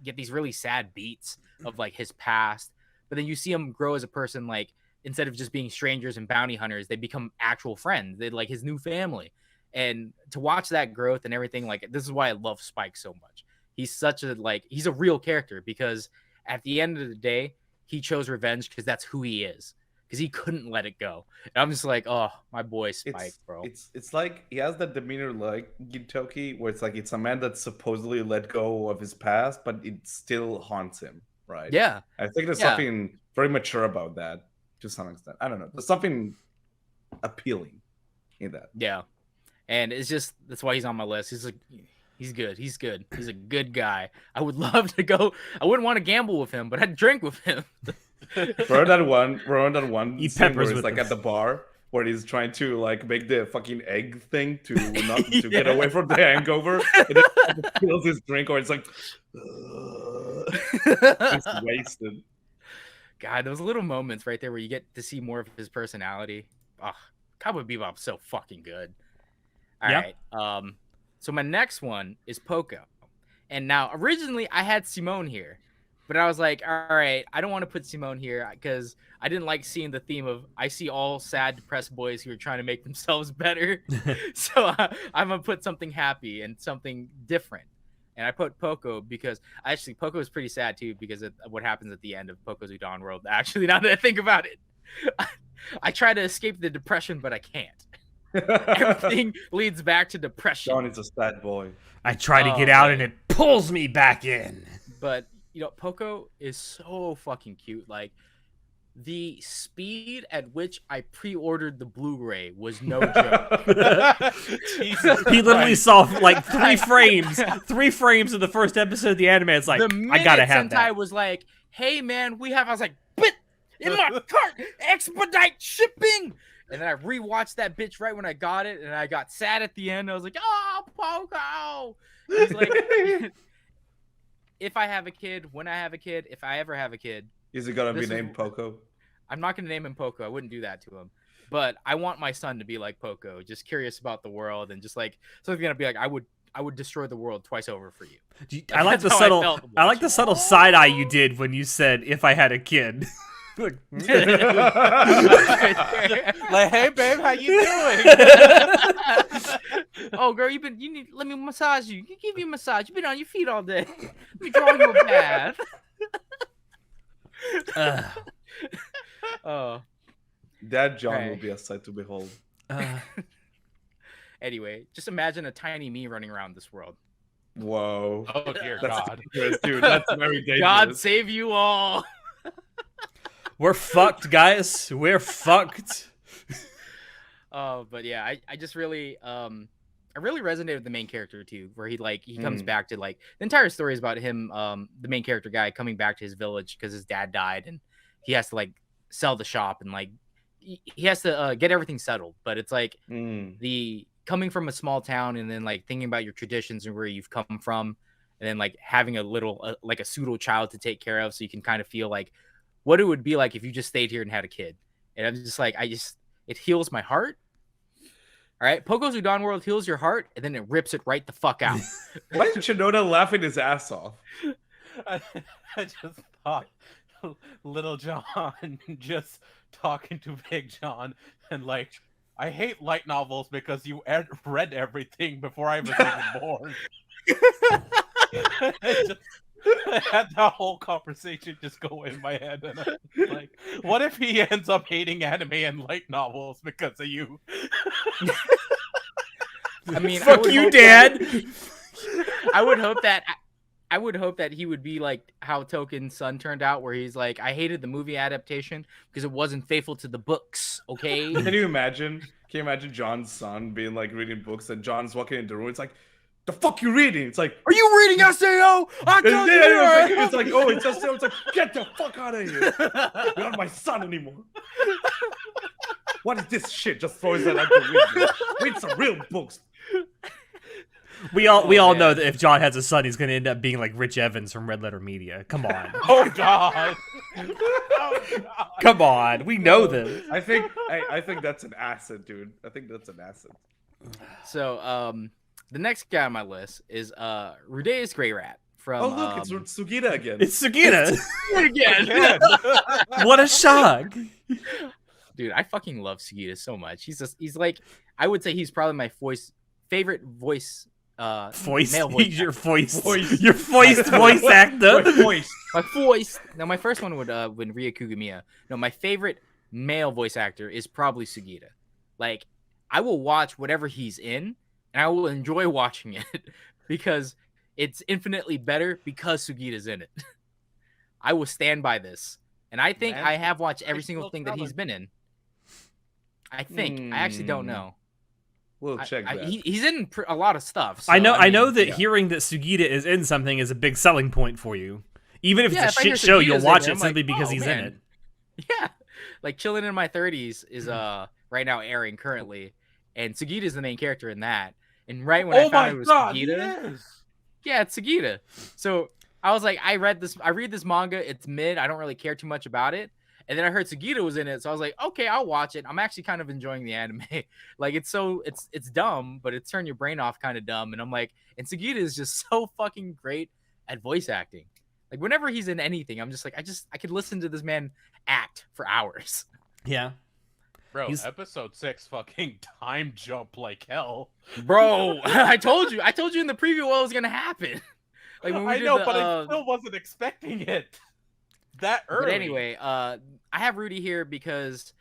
get these really sad beats of like his past. But then you see him grow as a person. Like instead of just being strangers and bounty hunters, they become actual friends. They're like his new family. And to watch that growth and everything, like this is why I love Spike so much. He's such a he's a real character because at the end of the day, he chose revenge because that's who he is. Because he couldn't let it go. And I'm just like, oh, my boy Spike, bro. It's like he has that demeanor like Gintoki, where it's like it's a man that supposedly let go of his past, but it still haunts him, right? Yeah. I think there's something very mature about that to some extent. I don't know. There's something appealing in that. Yeah. And it's just that's why he's on my list. He's like he's good. He's good. He's a good guy. I would love to go. I wouldn't want to gamble with him, but I'd drink with him. Remember that one Eat scene peppers where he's with like them. at the bar where he's trying to like make the fucking egg thing to not to get away from the hangover, and then he spills his drink, or it's like it's wasted. God, those little moments right there where you get to see more of his personality. Oh, Cowboy Bebop's so fucking good. All right. So my next one is Poco. And now originally I had Simone here, but I was like, all right, I don't want to put Simone here because I didn't like seeing the theme of I see all sad, depressed boys who are trying to make themselves better. So I'm going to put something happy and something different. And I put Poco because actually Poco is pretty sad too because of what happens at the end of Poco's Udon World. Actually, now that I think about it, I try to escape the depression, but I can't. Everything leads back to depression. John is a sad boy. I try to get out and it pulls me back in. But you know, Poco is so fucking cute. Like the speed at which I pre-ordered the Blu-ray was no joke. He literally saw like 3 frames of the first episode of the anime. It's like, I gotta have that. Sentai was like, hey man, we have. I was like, but in my cart, expedite shipping. And then I rewatched that bitch right when I got it, and I got sad at the end. I was like, oh, Poco. He's like, if I have a kid, when I have a kid, if I ever have a kid. Is it going to be named Poco? I'm not going to name him Poco. I wouldn't do that to him. But I want my son to be like Poco, just curious about the world and just like something going to be like, I would destroy the world twice over for you. I like the subtle side eye you did when you said, if I had a kid. Like, hey babe, how you doing? Oh girl, let me massage you. Give you a massage. You've been on your feet all day. Let me draw you a bath. Oh, Dad John will be a sight to behold. Anyway, just imagine a tiny me running around this world. Whoa. Oh dear That's God. dangerous, dude. That's very dangerous. God save you all. We're fucked, guys. We're fucked. Oh, but yeah, I just really I really resonated with the main character too, where he comes back to like the entire story is about him, the main character guy coming back to his village because his dad died and he has to like sell the shop and like he has to get everything settled. But it's like the coming from a small town and then like thinking about your traditions and where you've come from, and then like having a little like a pseudo child to take care of, so you can kind of feel like what it would be like if you just stayed here and had a kid. And I'm just like, it heals my heart. All right, Poco's Udon World heals your heart, and then it rips it right the fuck out. Why is Shinoda laughing his ass off? I just thought Little John just talking to Big John and like, I hate light novels because you read everything before I was even born. I had that whole conversation just go in my head, and I'm like, what if he ends up hating anime and light novels because of you? I mean, fuck you, Dad. I would hope that he would be like how Token's son turned out, where he's like, I hated the movie adaptation because it wasn't faithful to the books. Okay. Can you imagine you imagine John's son being like reading books and John's walking into the room? It's like, the fuck you reading? It's like, are you reading SAO? It's like, oh, it's SAO. It's like, get the fuck out of here. You're not my son anymore. What is this shit? Just throws that at the window. Read some real books. We all know that if John has a son, he's gonna end up being like Rich Evans from Red Letter Media. Come on. Oh god. Oh god. Come on. We know this. I think that's an asset, dude. I think that's an asset. So the next guy on my list is Rudeus Grey Rat from. Oh look, it's Sugita again. It's Sugita again. What a shock. Dude, I fucking love Sugita so much. He's like, I would say he's probably my favorite voice. Male voice your voice voice actor. My voice. Now, my first one would Ria Kugamiya. No, my favorite male voice actor is probably Sugita. Like, I will watch whatever he's in, and I will enjoy watching it because it's infinitely better because Sugita's in it. I will stand by this, and I think I have watched every single thing that he's been in. I think I actually don't know. We'll check that. He's in a lot of stuff. So, I know that hearing that Sugita is in something is a big selling point for you. Even if it's a shit show, you'll watch it simply because he's in it. Yeah, like Chillin' in My 30s is right now airing currently, and Sugita is the main character in that. And right when I found it was Sugita, yeah, it's Sugita. So I was like, I read this manga. It's mid. I don't really care too much about it. And then I heard Sugita was in it, so I was like, okay, I'll watch it. I'm actually kind of enjoying the anime. Like, it's dumb, but it's turn your brain off kind of dumb. And I'm like, and Sugita is just so fucking great at voice acting. Like, whenever he's in anything, I'm just like, I could listen to this man act for hours. Yeah. Bro, episode 6 fucking time jump like hell. Bro, I told you in the preview what was gonna happen. Like when we but I still wasn't expecting it that early. But anyway, I have Rudy here because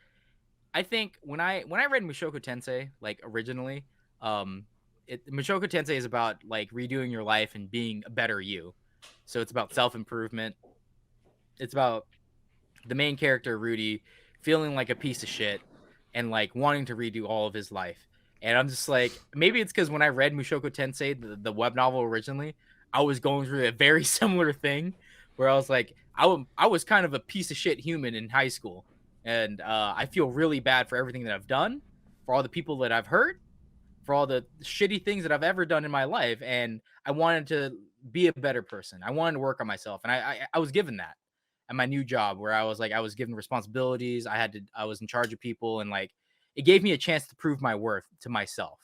I think when I read Mushoku Tensei, like originally, Mushoku Tensei is about like redoing your life and being a better you. So it's about self-improvement. It's about the main character, Rudy, feeling like a piece of shit and like wanting to redo all of his life. And I'm just like, maybe it's because when I read Mushoku Tensei, the web novel originally, I was going through a very similar thing where I was like, I was kind of a piece of shit human in high school. And I feel really bad for everything that I've done, for all the people that I've hurt, for all the shitty things that I've ever done in my life. And I wanted to be a better person. I wanted to work on myself. And I was given that at my new job where I was given responsibilities. I was in charge of people, and like, it gave me a chance to prove my worth to myself.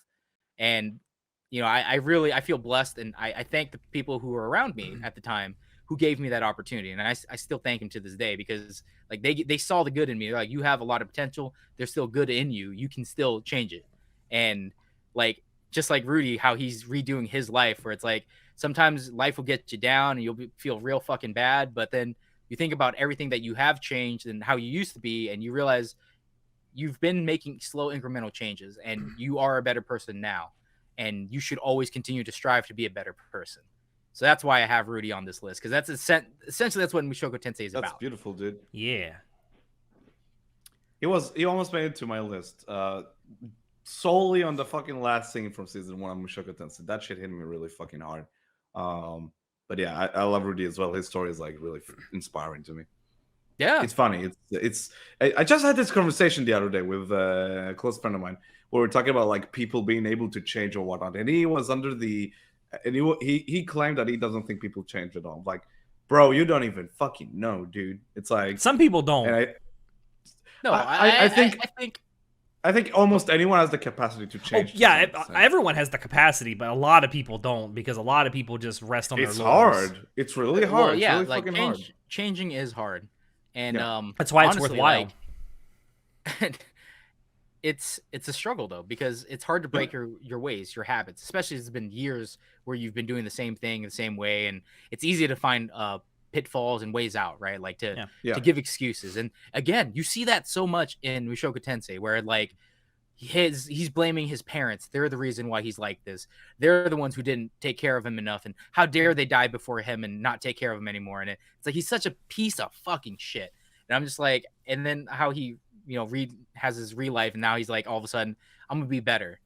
And, you know, I feel blessed. And I thank the people who were around me at the time who gave me that opportunity. And I still thank them to this day because like they saw the good in me. They're like, you have a lot of potential. There's still good in you. You can still change it. And like, just like Rudy, how he's redoing his life, where it's like, sometimes life will get you down and you'll feel real fucking bad. But then you think about everything that you have changed and how you used to be, and you realize you've been making slow incremental changes and you are a better person now. And you should always continue to strive to be a better person. So that's why I have Rudy on this list, because that's essentially that's what Mushoku Tensei is about. That's beautiful, dude. Yeah. He almost made it to my list. Solely on the fucking last scene from season 1 of Mushoku Tensei. That shit hit me really fucking hard. But yeah, I love Rudy as well. His story is like really inspiring to me. Yeah, it's funny. I just had this conversation the other day with a close friend of mine where we're talking about like people being able to change or whatnot, and he was under the, and he claimed that he doesn't think people change at all. I'm like, bro, you don't even fucking know, dude. It's like some people don't. I think almost anyone has the capacity to change. Oh, yeah, everyone has the capacity, but a lot of people don't, because a lot of people just rest on their laurels. It's hard. It's really hard. Well, yeah, it's really like hard. Changing is hard, and that's why honestly, it's worthwhile. Like, it's a struggle though, because it's hard to break your ways, your habits, especially it's been years where you've been doing the same thing the same way, and it's easy to find pitfalls and ways out, right? Like to give excuses. And again, you see that so much in Mushoku Tensei, where like he's blaming his parents. They're the reason why he's like this. They're the ones who didn't take care of him enough, and how dare they die before him and not take care of him anymore. And it's like he's such a piece of fucking shit. And I'm just like, and then how he Reed has his real life, and now he's like all of a sudden I'm gonna be better,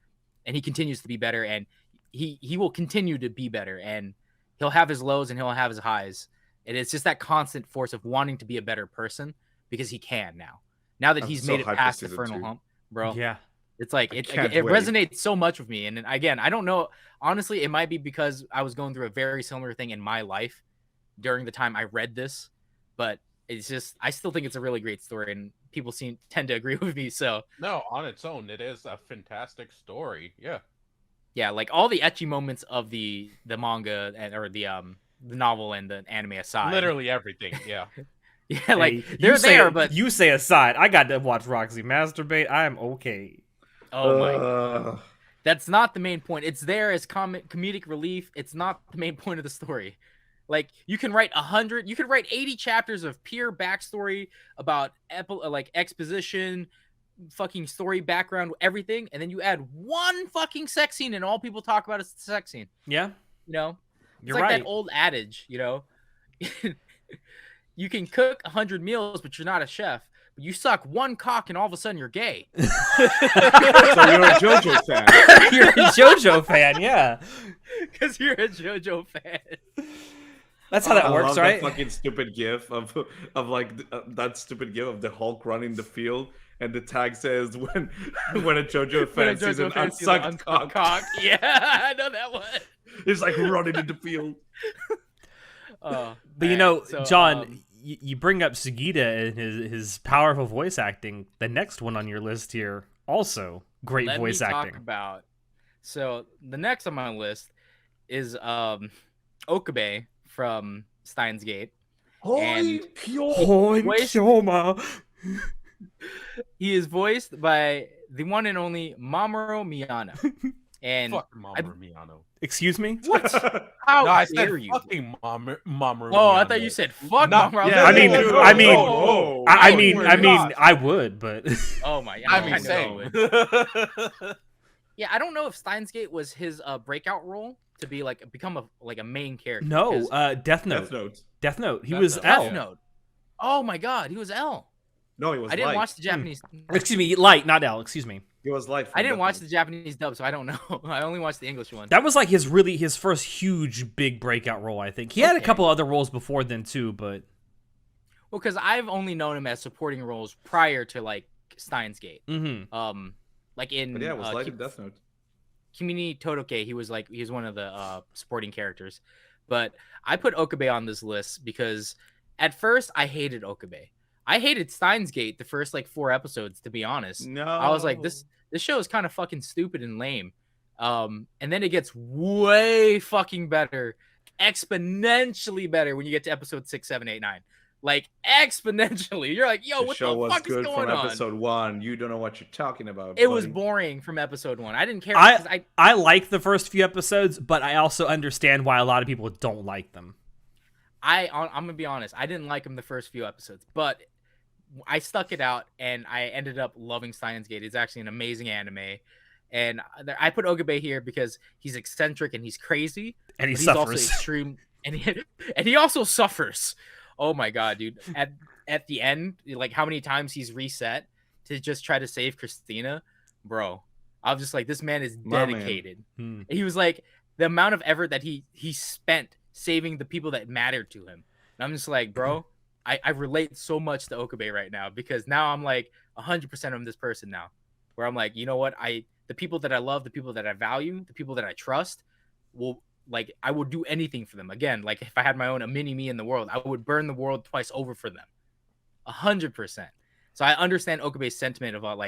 and he continues to be better, and he will continue to be better, and he'll have his lows and he'll have his highs, and it's just that constant force of wanting to be a better person because he can now that he's made it past the Infernal Hump, bro. Yeah. It's like it resonates so much with me. And again, I don't know. Honestly, it might be because I was going through a very similar thing in my life during the time I read this, but it's just I still think it's a really great story, and people tend to agree with me. So no, on its own, it is a fantastic story. Yeah, like all the ecchi moments of the manga or the novel and the anime aside, literally everything. Yeah. Yeah, like they're there, but you say aside, I got to watch Roxy masturbate. I'm okay. Oh my god. That's not the main point. It's there as comedic relief. It's not the main point of the story. Like you can write 80 chapters of pure backstory about like exposition, fucking story background, everything, and then you add one fucking sex scene and all people talk about is the sex scene. Yeah. It's You're like right. that old adage, you can cook 100 meals, but you're not a chef. You suck one cock and all of a sudden you're gay. So you're a JoJo fan. You're a JoJo fan, yeah. Because you're a JoJo fan. That's how that works, right? That fucking stupid gif of like that stupid gif of the Hulk running the field, and the tag says when a JoJo fan sees an unsucked cock. Yeah, I know that one. He's like running in the field. But John, you bring up Sugita and his powerful voice acting. The next one on your list here, also great voice acting. So the next on my list is Okabe from Steins Gate. He is voiced by the one and only Mamoru Miyano. And fuck Mamoru Miyano. Excuse me? What? How dare you? Fucking Mamoru Miyano. I thought you said fuck Mamoru. Yeah, I would, but oh my god. I mean, same. Yeah, I don't know if Steins Gate was his breakout role to be become a main character. No, Death Note. Death Note. He was L. Death Note. Oh my god, he was L. No, he was. I didn't watch the Japanese. Excuse me, Light, not L. Excuse me. He was Light. I didn't watch the Japanese dub, so I don't know. I only watched the English one. That was like his first huge big breakout role. I think he had a couple other roles before then too, but because I've only known him as supporting roles prior to Steins Gate. Mm-hmm. Like in was Light in Death Note. Kimi Todoke, he was one of the supporting characters. But I put Okabe on this list because at first I hated Okabe. I hated Steins Gate the first 4 episodes, to be honest. No. I was like, this show is kind of fucking stupid and lame. And then it gets way fucking better, exponentially better when you get to episode 6, 7, 8, 9. Exponentially. You're like, yo, what the fuck is going on? From episode 1. You don't know what you're talking about. It was boring from episode 1. I didn't care. I like the first few episodes, but I also understand why a lot of people don't like them. I'm gonna be honest. I didn't like them the first few episodes, but I stuck it out, and I ended up loving Steins Gate. It's actually an amazing anime, and I put Okabe here because he's eccentric and he's crazy, and he's also extreme, and he also suffers. Oh my god, dude! At the end, how many times he's reset to just try to save Christina, bro. I was just like, this man is dedicated. He was like, the amount of effort that he spent saving the people that mattered to him. And I'm just like, bro, I relate so much to Okabe right now because now I'm 100% of this person now, where I'm like, you know what? The people that I love, the people that I value, the people that I trust I would do anything for them. Again, if I had my own a mini me in the world, I would burn the world twice over for them. 100%. So I understand Okabe's sentiment about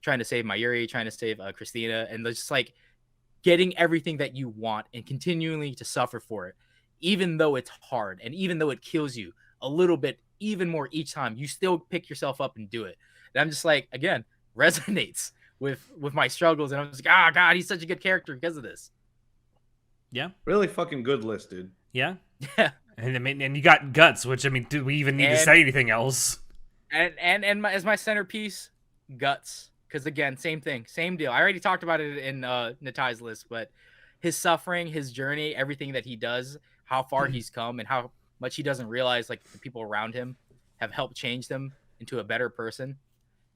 trying to save Mayuri, trying to save Christina, and just getting everything that you want and continually to suffer for it, even though it's hard and even though it kills you a little bit, even more each time, you still pick yourself up and do it. And I'm just again, resonates with my struggles, and I'm just God, he's such a good character because of this. Yeah, really fucking good list, dude. Yeah. And you got Guts, which do we even need to say anything else? And as my centerpiece, Guts, because again, same thing, same deal. I already talked about it in Natai's list, but his suffering, his journey, everything that he does, how far he's come, and how much he doesn't realize the people around him have helped change him into a better person.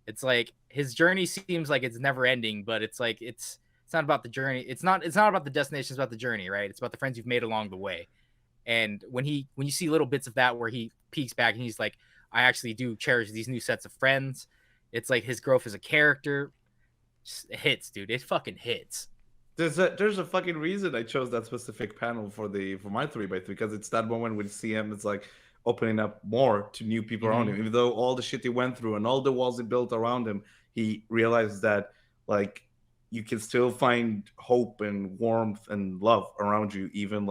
It's like his journey seems like it's never ending, but it's like it's not about the journey. It's not about the destination. It's about the journey, right? It's about the friends you've made along the way. And when you see little bits of that where he peeks back and he's like, I actually do cherish these new sets of friends. It's like his growth as a character. It hits, dude. It fucking hits. There's a fucking reason I chose that specific panel for my 3x3 because it's that moment when you see him. It's like opening up more to new people around him. Even though all the shit he went through and all the walls he built around him, he realized that like you can still find hope and warmth and love around you, even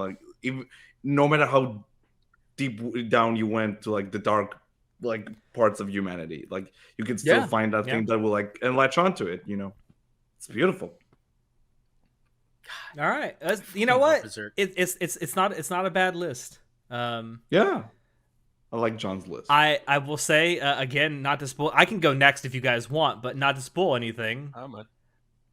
no matter how deep down you went to like the dark like parts of humanity. Like you can still find that thing that will like and latch onto it. It's beautiful. All right, you know what? It's not a bad list. Yeah. I like John's list. I will say again, not to spoil. I can go next if you guys want, but not to spoil anything.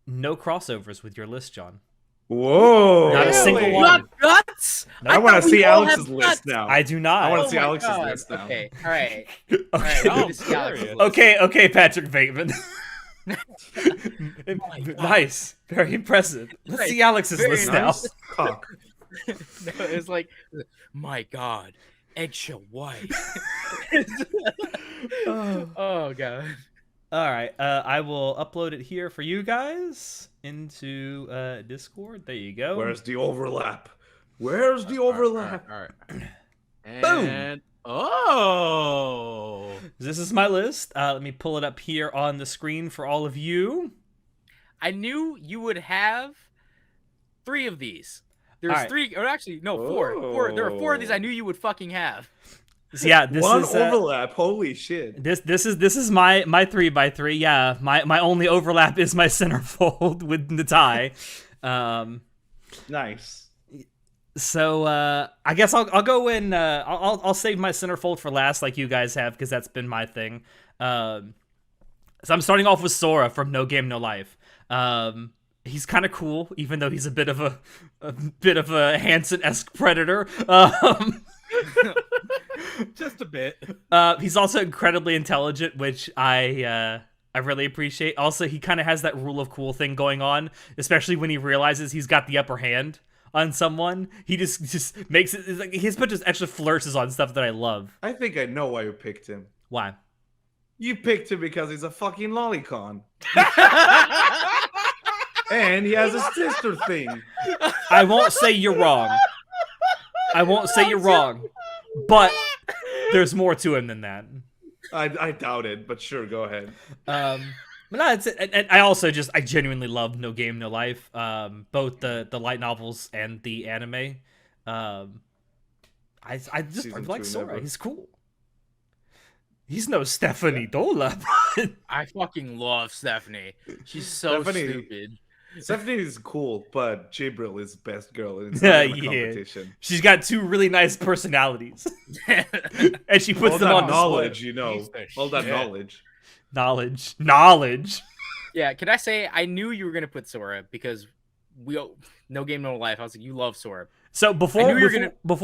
No crossovers with your list, John. Whoa! Not a single one. Guts. I want to see Alex's list now. I do not. I want to see Alex's list now. Okay. All right. Okay, Patrick Bateman. Nice. Very impressive. Let's see Alex's list now. Cock. No, it's like, my God, eggshell white. Oh God. All right, I will upload it here for you guys into Discord. There you go. Where's the overlap? Where's the overlap? All right. Boom. Oh, this is my list. Let me pull it up here on the screen for all of you. I knew you would have 3 of these. There's 3, or actually, no, 4. There are 4 of these I knew you would fucking have. So yeah, this One is overlap. Holy shit! This is my 3x3. Yeah, my only overlap is my centerfold with the tie. Nice. So I guess I'll go in. I'll save my centerfold for last, like you guys have, because that's been my thing. So I'm starting off with Sora from No Game No Life. He's kind of cool, even though he's a bit of a Hansen-esque predator. Just a bit. He's also incredibly intelligent, which I really appreciate. Also, he kind of has that rule of cool thing going on, especially when he realizes he's got the upper hand on someone. He just makes it like his bunch of extra flourishes on stuff that I love. I think I know why you picked him. Why? You picked him because he's a fucking lolicon. And he has a sister thing. I won't say you're wrong. I won't say you're wrong. But there's more to him than that. I doubt it, but sure, go ahead. But no, it's and I genuinely love No Game No Life. Both the light novels and the anime. I just like Sora. Never. He's cool. He's no Stephanie Dola. I fucking love Stephanie. She's so stupid. Stephanie is cool, but Jibril is best girl in competition. She's got 2 really nice personalities, and she puts them on knowledge. Display. All that knowledge. Yeah, can I say I knew you were gonna put Sora because No Game No Life. I was like, you love Sora. So before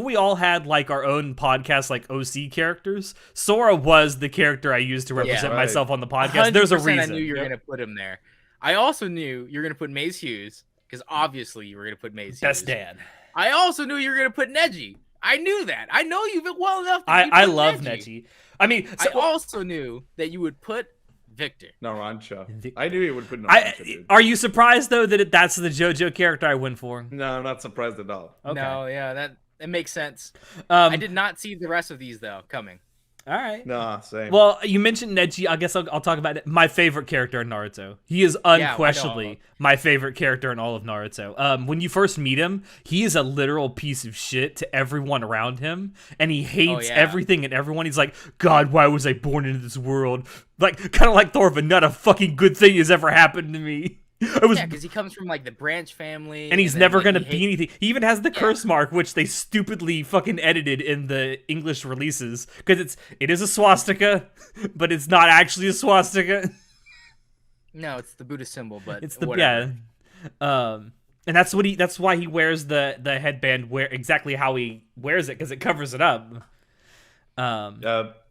we all had like our own podcast, like OC characters, Sora was the character I used to represent myself on the podcast. There's a reason. I knew you were gonna put him there. I also knew you were gonna put Maze Hughes because obviously you were gonna put Maze Hughes. Best dad. I also knew you were gonna put Neji. I knew that. I know you well enough. I love Neji. I mean, I also knew that you would put Victor. Narancha. I knew you would put Narancha. Are you surprised though that that's the JoJo character I went for? No, I'm not surprised at all. Okay. No, yeah, that makes sense. I did not see the rest of these though coming. All right. Nah, same. Well, you mentioned Neji. I guess I'll talk about it. My favorite character in Naruto. He is unquestionably my favorite character in all of Naruto. When you first meet him, he is a literal piece of shit to everyone around him, and he hates everything and everyone. He's like, God, why was I born into this world? Like, kind of like Thorfinn, not a fucking good thing has ever happened to me. Because he comes from like the Branch family, and he's never gonna be anything. He even has the curse mark, which they stupidly fucking edited in the English releases because it is a swastika, but it's not actually a swastika. No, it's the Buddhist symbol, but it's the whatever. And that's why he wears the headband exactly how he wears it because it covers it up.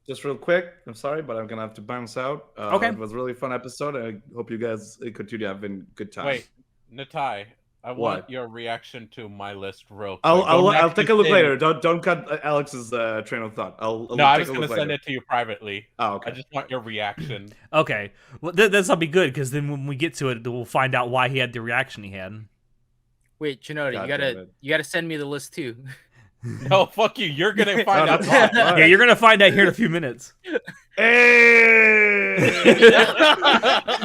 just real quick, I'm sorry, but I'm gonna have to bounce out. Okay. It was a really fun episode. I hope you guys continue having good time. Wait, Natai, I want your reaction to my list real quick. I'll take a look later. Don't cut Alex's train of thought. No, I was gonna send it to you privately. Oh, okay. I just want your reaction. Okay, well that'll be good because then when we get to it, we'll find out why he had the reaction he had. Wait, Shinoda, you gotta send me the list too. No, fuck you. You're gonna find out. Yeah, you're gonna find out here in a few minutes. Hey!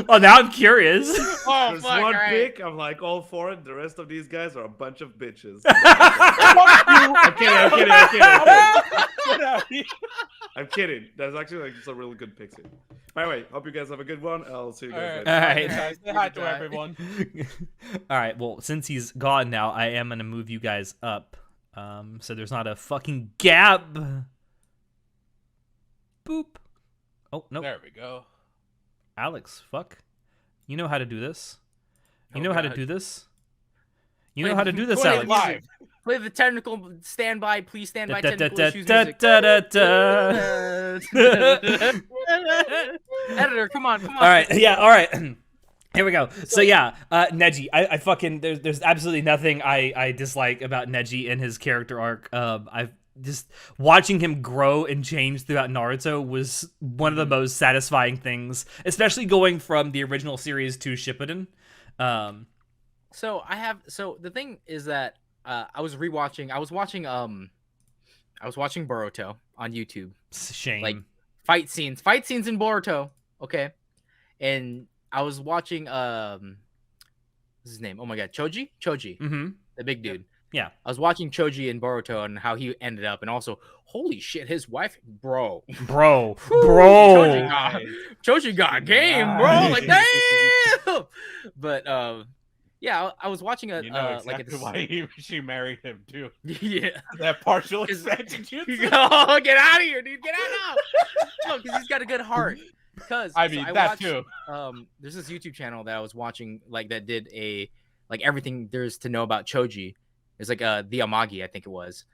Oh, now I'm curious. Oh, There's fuck, one right. pick. I'm like all for it. The rest of these guys are a bunch of bitches. I'm kidding. That's actually like some really good picks here. By the way, hope you guys have a good one. I'll see you guys later. All right. Say hi to everyone. All right. Well, since he's gone now, I am gonna move you guys up, so there's not a fucking gap. Boop. Oh no. There we go. Alex, fuck. You know how to do this. You Oh, know how to God. do this. You know how to do this, Play Alex. Live. Play the technical standby. Please stand by technical issues Da, music. da, da, da. Editor, come on. All right, yeah, all right. Here we go. So yeah, Neji, I fucking there's absolutely nothing I dislike about Neji and his character arc. I've just watching him grow and change throughout Naruto was one of the most satisfying things, especially going from the original series to Shippuden. So the thing is that I was watching Boruto on YouTube. Shame. Like fight scenes in Boruto, okay? And I was watching what's his name? Oh my god, Choji, Mm-hmm. the big dude. Yeah. I was watching Choji in Boruto and how he ended up, and also, holy shit, his wife, bro. Bro. Choji got game, bro. Like, damn. But yeah, I was watching a You know like exactly why she married him too. yeah. That partial expansion. Oh, get out of here, dude! Get out! No, because he's got a good heart. Because I mean, that too. There's this YouTube channel that I was watching, like that did everything there's to know about Choji. It's like the Amagi, I think it was,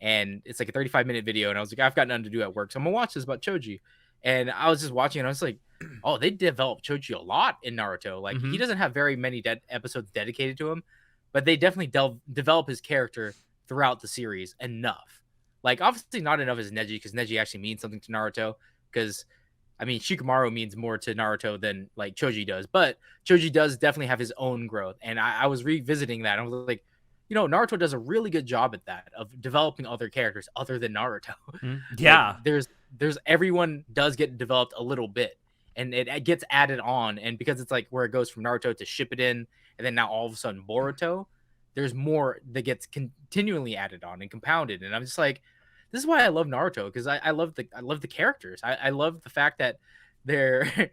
and it's like a 35-minute video. And I was like, I've got nothing to do at work, so I'm gonna watch this about Choji. And I was just watching, and I was like, oh, they developed Choji a lot in Naruto. Like he doesn't have very many episodes dedicated to him, but they definitely develop his character throughout the series enough. Like obviously not enough as Neji, because Neji actually means something to Naruto. Because I mean, Shikamaru means more to Naruto than like Choji does, but Choji does definitely have his own growth. And I was revisiting that. I was like, you know, Naruto does a really good job at that, of developing other characters other than Naruto. Yeah. Like, there's everyone does get developed a little bit, and it gets added on. And because it's like where it goes from Naruto to Shippuden, and then now all of a sudden Boruto, there's more that gets continually added on and compounded. And I'm just like, this is why I love Naruto, because I love the characters. I love the fact that they're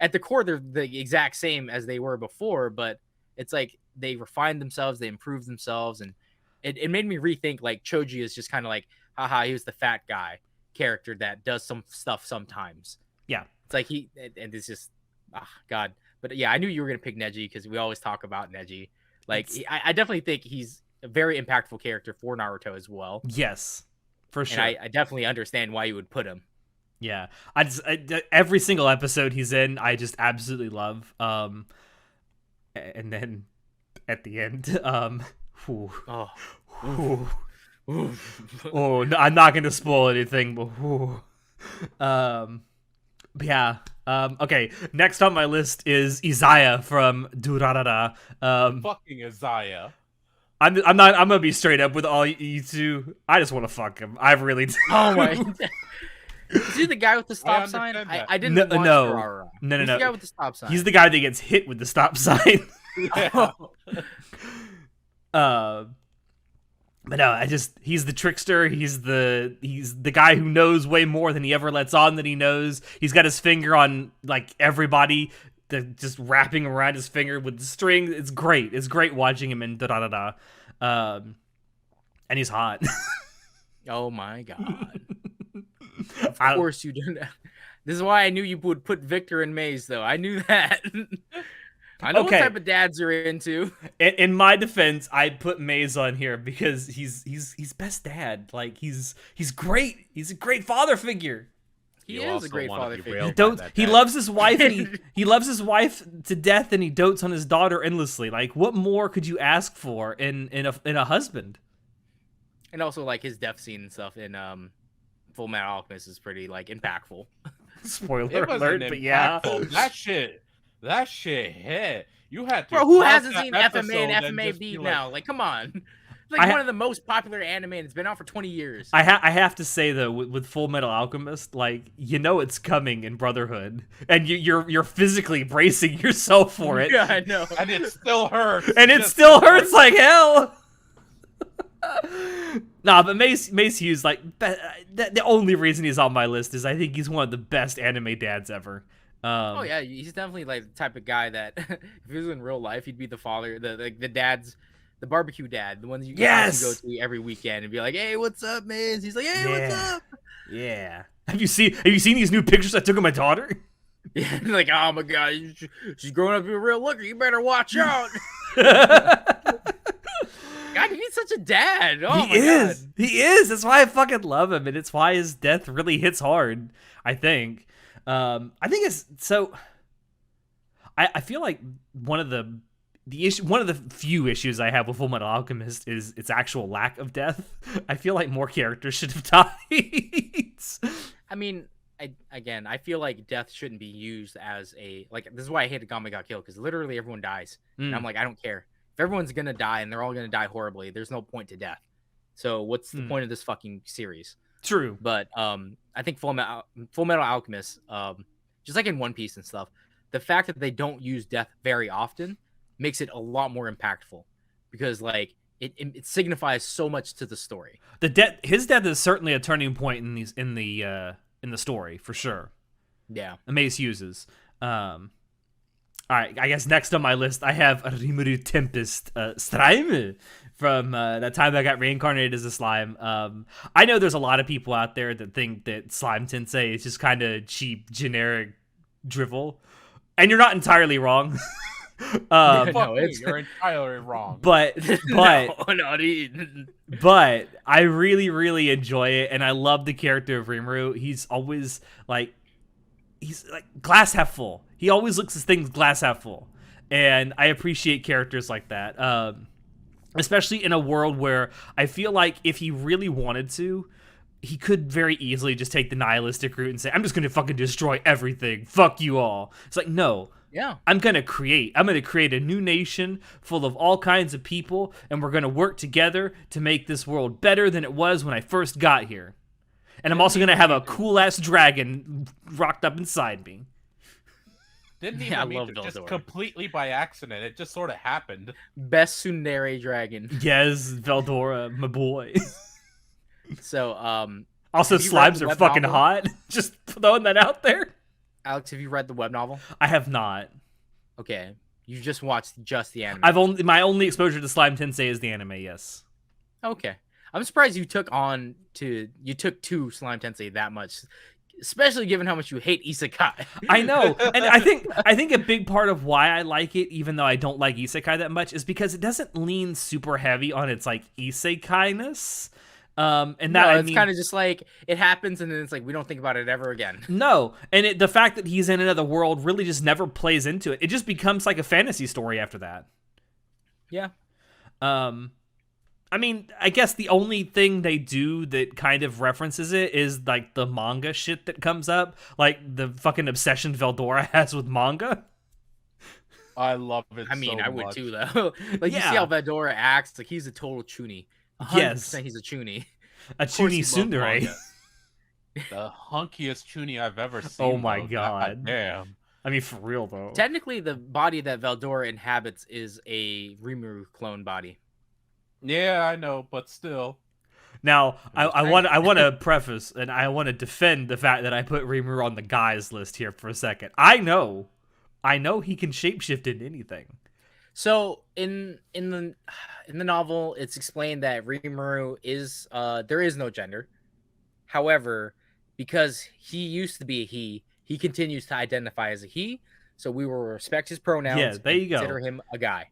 at the core they're the exact same as they were before, but it's like they refine themselves, they improve themselves, and it made me rethink like Choji is just kind of like, haha, he was the fat guy character that does some stuff sometimes. Yeah. It's like and it's just God. But yeah, I knew you were gonna pick Neji because we always talk about Neji. Like I definitely think he's a very impactful character for Naruto as well. Yes, for sure. And I definitely understand why you would put him. Yeah, every single episode he's in, I just absolutely love. And then at the end, whew, oh, no, I'm not gonna spoil anything, but whew. Yeah. Okay. Next on my list is Izaya from Durarara. Fucking Izaya. I'm gonna be straight up with all you two. I just want to fuck him. I really do. Oh my. Is he the guy with the stop sign? I didn't watch Durarara. No. He's the guy with the stop sign. He's the guy that gets hit with the stop sign. Yeah. But no, he's the trickster. He's the guy who knows way more than he ever lets on that he knows. He's got his finger on like everybody, just wrapping around his finger with the string. It's great. It's great watching him in da. And he's hot. Oh my god. Of course you do that. This is why I knew you would put Victor and Maze, though. I knew that. I know what type of dads you're into. In my defense, I put Maze on here because he's best dad. Like he's great. He's a great father figure. He is a great father figure. He loves his wife, and he loves his wife to death, and he dotes on his daughter endlessly. Like, what more could you ask for in a husband? And also, like, his death scene and stuff in Full Metal Alchemist is pretty like impactful. Spoiler alert, but yeah, that shit hit. You had to. Bro, who hasn't seen FMA and FMAB now? Like, come on. It's like one of the most popular anime, and it's been out for 20 years. I have to say though, with Full Metal Alchemist, like, you know it's coming in Brotherhood, and you're physically bracing yourself for it. Yeah, I know, and it still hurts. And it still hurts like hell. Nah, but Mace Hughes, like, the only reason he's on my list is I think he's one of the best anime dads ever. Oh yeah, he's definitely like the type of guy that if he was in real life, he'd be the father, the dad's. The barbecue dad, the one that you go to every weekend and be like, "Hey, what's up, man?" He's like, "Hey, what's up?" Yeah. Have you seen these new pictures I took of my daughter? Yeah, like, oh my god, she's growing up to be a real looker. You better watch out. God, he's such a dad. Oh my god, he is. That's why I fucking love him, and it's why his death really hits hard. I think. I think it's so. I feel like one of the few issues I have with Full Metal Alchemist is its actual lack of death. I feel like more characters should have died. I mean, I feel like death shouldn't be used as a like. This is why I hated Game got killed, because literally everyone dies, and I'm like, I don't care if everyone's gonna die and they're all gonna die horribly. There's no point to death. So what's the point of this fucking series? True, but I think Full Metal Alchemist, just like in One Piece and stuff, the fact that they don't use death very often makes it a lot more impactful, because like it signifies so much to the story. His death is certainly a turning point in the story for sure. Yeah, Mace uses. All right, I guess next on my list I have Rimuru Tempest Slime from that time I got reincarnated as a slime. I know there's a lot of people out there that think that Slime Tensei is just kind of cheap, generic drivel, and you're not entirely wrong. No, you're entirely wrong. But no, but I really, really enjoy it, and I love the character of Rimuru. He's always like glass half full. He always looks at things glass half full, and I appreciate characters like that. Especially in a world where I feel like if he really wanted to, he could very easily just take the nihilistic route and say, I'm just gonna fucking destroy everything. Fuck you all. It's like, no. Yeah. I'm gonna create a new nation full of all kinds of people, and we're gonna work together to make this world better than it was when I first got here. And I'm also gonna have a cool ass dragon rocked up inside me. Didn't even mean to, just completely by accident. It just sort of happened. Best tsundere dragon. Yes, Veldora, my boy. So, also slimes are fucking hot. Just throwing that out there. Alex, have you read the web novel? I have not. Okay, you just watched the anime. My only exposure to Slime Tensei is the anime. Yes. Okay, I'm surprised you took to Slime Tensei that much, especially given how much you hate isekai. I know, and I think a big part of why I like it, even though I don't like isekai that much, is because it doesn't lean super heavy on its like isekai-ness. And that it's kind of just like it happens, and then it's like we don't think about it ever again. No, and the fact that he's in another world really just never plays into it. It just becomes like a fantasy story after that. Yeah. I mean, I guess the only thing they do that kind of references it is like the manga shit that comes up, like the fucking obsession Veldora has with manga. I love it. I mean, I would too, though. Like, you see how Veldora acts, like he's a total chuny. 100% yes, he's a chuny. A chuny tsundere. The hunkiest chuny I've ever seen. Oh my god. Damn. I mean, for real though. Technically, the body that Veldora inhabits is a Rimuru clone body. Yeah, I know, but still. Now, I want to preface and I want to defend the fact that I put Rimuru on the guys list here for a second. I know he can shapeshift into anything. So in the novel, it's explained that Rimuru is there is no gender. However, because he used to be a he continues to identify as a he. So we will respect his pronouns. Yeah, there you go. Consider him a guy.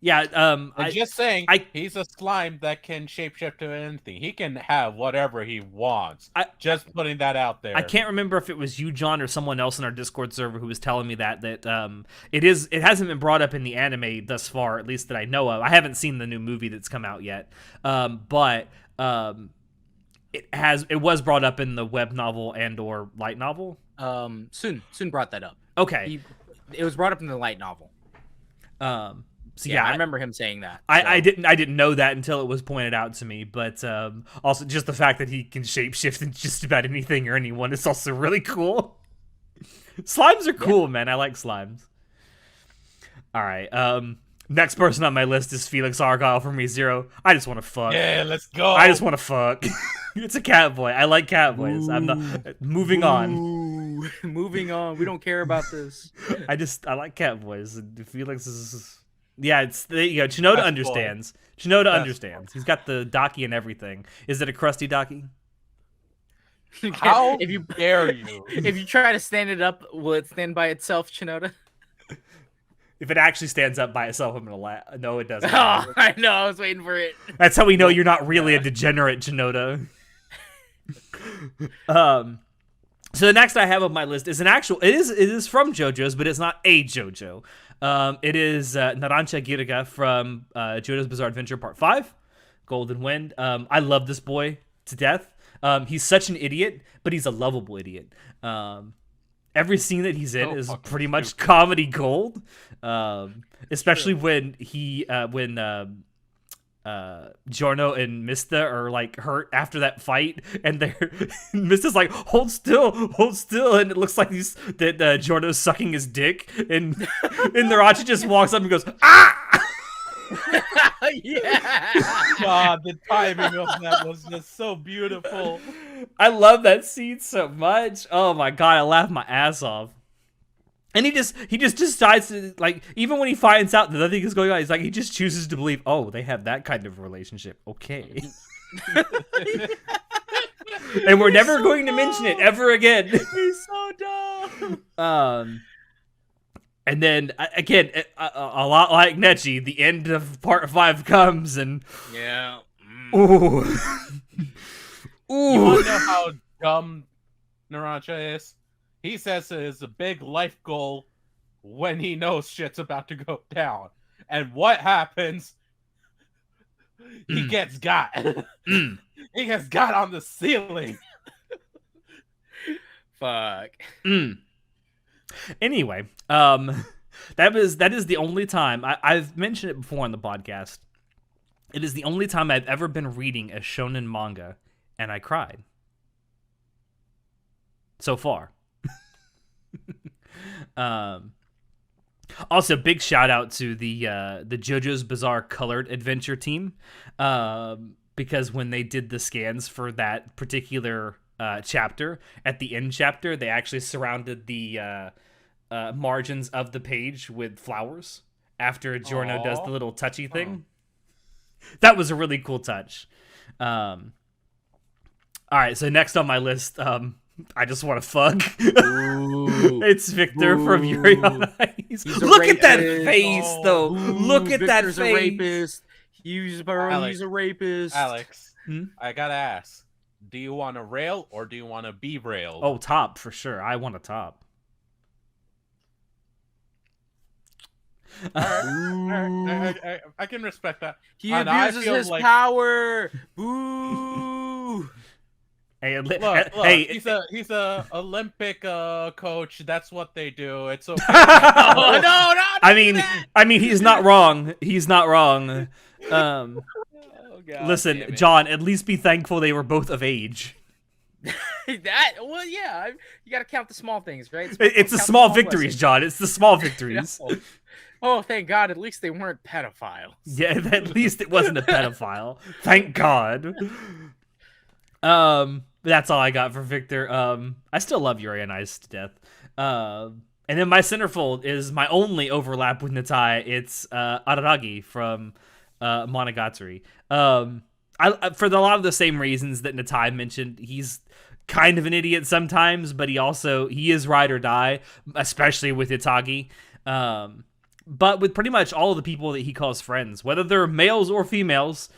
Yeah, I'm just saying, he's a slime that can shapeshift to anything. He can have whatever he wants. Just putting that out there. I can't remember if it was you, John, or someone else in our Discord server who was telling me that it hasn't been brought up in the anime thus far, at least that I know of. I haven't seen the new movie that's come out yet, but it was brought up in the web novel and or light novel. Soon brought that up. Okay, it was brought up in the light novel. So yeah, I remember him saying that. I didn't know that until it was pointed out to me. But also just the fact that he can shapeshift into just about anything or anyone is also really cool. Slimes are cool, man. I like slimes. All right. Next person on my list is Felix Argyle from ReZero. I just want to fuck. Yeah, let's go. I just want to fuck. It's a cat boy. I like cat boys. I'm not moving on. Moving on. We don't care about this. I like cat boys. Felix is. Yeah, it's there you go. Chinoda understands. Chinoda understands. He's got the Daki and everything. Is it a crusty Daki? How dare you? If you try to stand it up, will it stand by itself, Chinoda? If it actually stands up by itself, I'm gonna laugh. No, it doesn't. Oh, I know. I was waiting for it. That's how we know you're not really a degenerate, Chinoda. So the next I have on my list is it is from JoJo's, but it's not a JoJo. It is Narancia Giraga from JoJo's Bizarre Adventure Part 5, Golden Wind. I love this boy to death. He's such an idiot, but he's a lovable idiot. Every scene that he's in is pretty much comedy gold. Especially when Giorno and Mista are like hurt after that fight, and Mista's like, hold still, and it looks like Giorno's sucking his dick, and Narancia just walks up and goes, ah! Yeah. God, the timing of that was just so beautiful. I love that scene so much. Oh my god, I laughed my ass off. And he just decides to, like, even when he finds out that nothing is going on, he's like, he just chooses to believe, oh, they have that kind of relationship. Okay. And we're never going to mention it ever again. He's so dumb. And then, again, a lot like Nechi, the end of Part 5 comes, and... Yeah. Ooh. You want to know how dumb Narancia is? He says it is a big life goal when he knows shit's about to go down. And what happens? He gets got. He gets got on the ceiling. Fuck. Anyway, that is the only time I've mentioned it before on the podcast. It is the only time I've ever been reading a shonen manga and I cried. So far. Also, big shout out to the JoJo's Bizarre Colored Adventure team, because when they did the scans for that particular chapter, at the end chapter, they actually surrounded the margins of the page with flowers after Giorno does the little touchy thing. That was a really cool touch. All right, so next on my list, I just want to fuck. It's Victor from Yuri on Ice. Look at that face, though. Look at that face. A rapist. He's a rapist. Alex, I gotta ask. Do you want to rail or do you want to be railed? Oh, top for sure. I want a top. All right. I can respect that. He abuses his power. Boo. Hey, look, he's a Olympic coach. That's what they do. It's okay. Oh, no, I mean, he's not wrong. He's not wrong. God, listen, John. At least be thankful they were both of age. You gotta count the small things, right? It's the small victories, John. It's the small victories. Oh, thank God. At least they weren't pedophiles. Yeah, at least it wasn't a pedophile. Thank God. That's all I got for Victor. I still love Yuri on Ice to death. And then my centerfold is my only overlap with Natai. It's Araragi from Monogatari. For a lot of the same reasons that Natai mentioned, he's kind of an idiot sometimes, but he is ride or die, especially with Itagi. but with pretty much all of the people that he calls friends, whether they're males or females,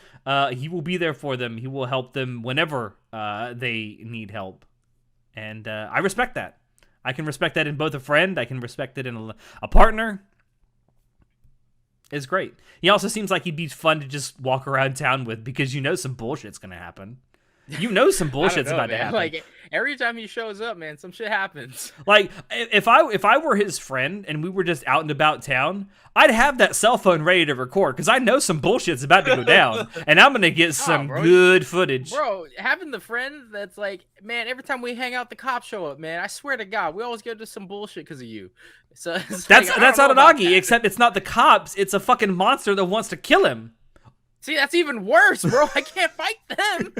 he will be there for them. He will help them whenever they need help. And I respect that. I can respect that in both a friend. I can respect it in a partner. It's great. He also seems like he'd be fun to just walk around town with because you know some bullshit's going to happen. You know some bullshit's about to happen. Like every time he shows up, man, some shit happens. Like if I were his friend and we were just out and about town, I'd have that cell phone ready to record because I know some bullshit's about to go down, and I'm gonna get some good footage. Bro, having the friend that's like, man, every time we hang out, the cops show up, man. I swear to God, we always get into some bullshit because of you. So that's Aranagi, except it's not the cops; it's a fucking monster that wants to kill him. See, that's even worse, bro. I can't fight them.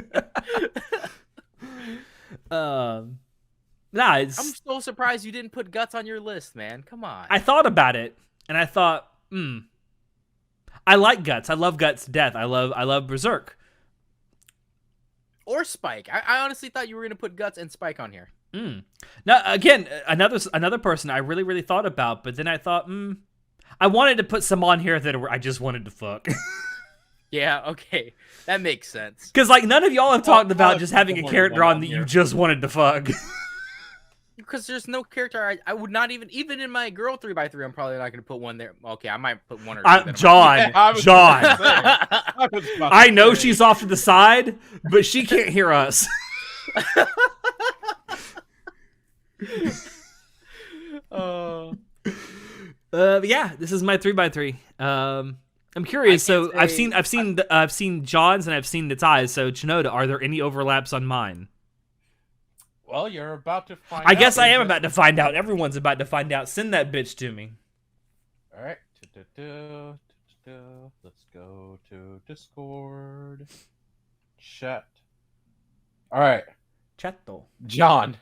I'm so surprised you didn't put Guts on your list, man. Come on. I thought about it, and I thought, I like Guts. I love Guts to death. I love Berserk. Or Spike. I honestly thought you were gonna put Guts and Spike on here. Now, again, another person I really, really thought about, but then I thought, I wanted to put some on here that I just wanted to fuck. Yeah, okay. That makes sense. Because, like, none of y'all have talked about just having a character on that you just wanted to fuck. Because there's no character I would not even in my girl 3x3, I'm probably not going to put one there. Okay, I might put one or two. John. I know she's off to the side, but she can't hear us. Yeah, this is my 3x3. I'm curious. So I've seen John's and I've seen Natai's. So Chinoda, are there any overlaps on mine? Well, you're about to find out. I guess I am about to find out. Everyone's about to find out. Send that bitch to me. All right. Let's go to Discord. Chat. All right. Chatto. John.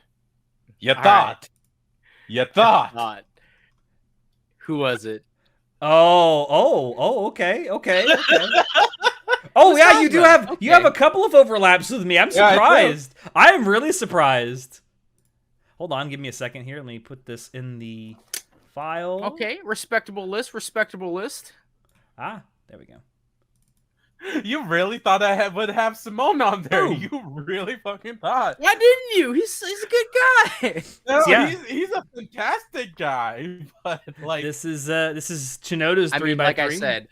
You thought. Who was it? Okay. Oh yeah, you have a couple of overlaps with me. I'm surprised. I am really surprised. Hold on, give me a second here. Let me put this in the file. Okay, respectable list. Ah, there we go. You really thought I would have Simone on there? Ooh. You really fucking thought. Why didn't you? He's a good guy. No, yeah. He's a fantastic guy. But like this is Chinoda's 3x3. Like I said,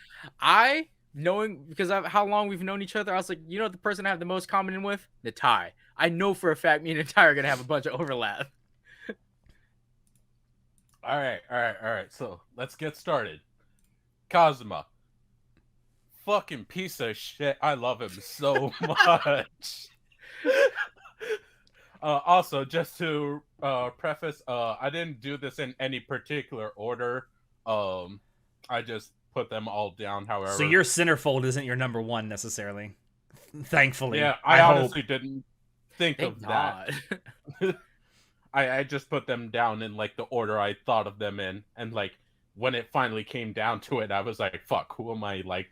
knowing because of how long we've known each other, I was like, you know, the person I have the most common with, Natai. I know for a fact me and Natai are gonna have a bunch of overlap. All right. So let's get started. Kazuma. Fucking piece of shit. I love him so much. Also, just to preface, I didn't do this in any particular order. I just put them all down, however. So your centerfold isn't your number one necessarily. Thankfully. Yeah, I honestly didn't think of that. I just put them down in like the order I thought of them in, and like when it finally came down to it, I was like, fuck, who am I like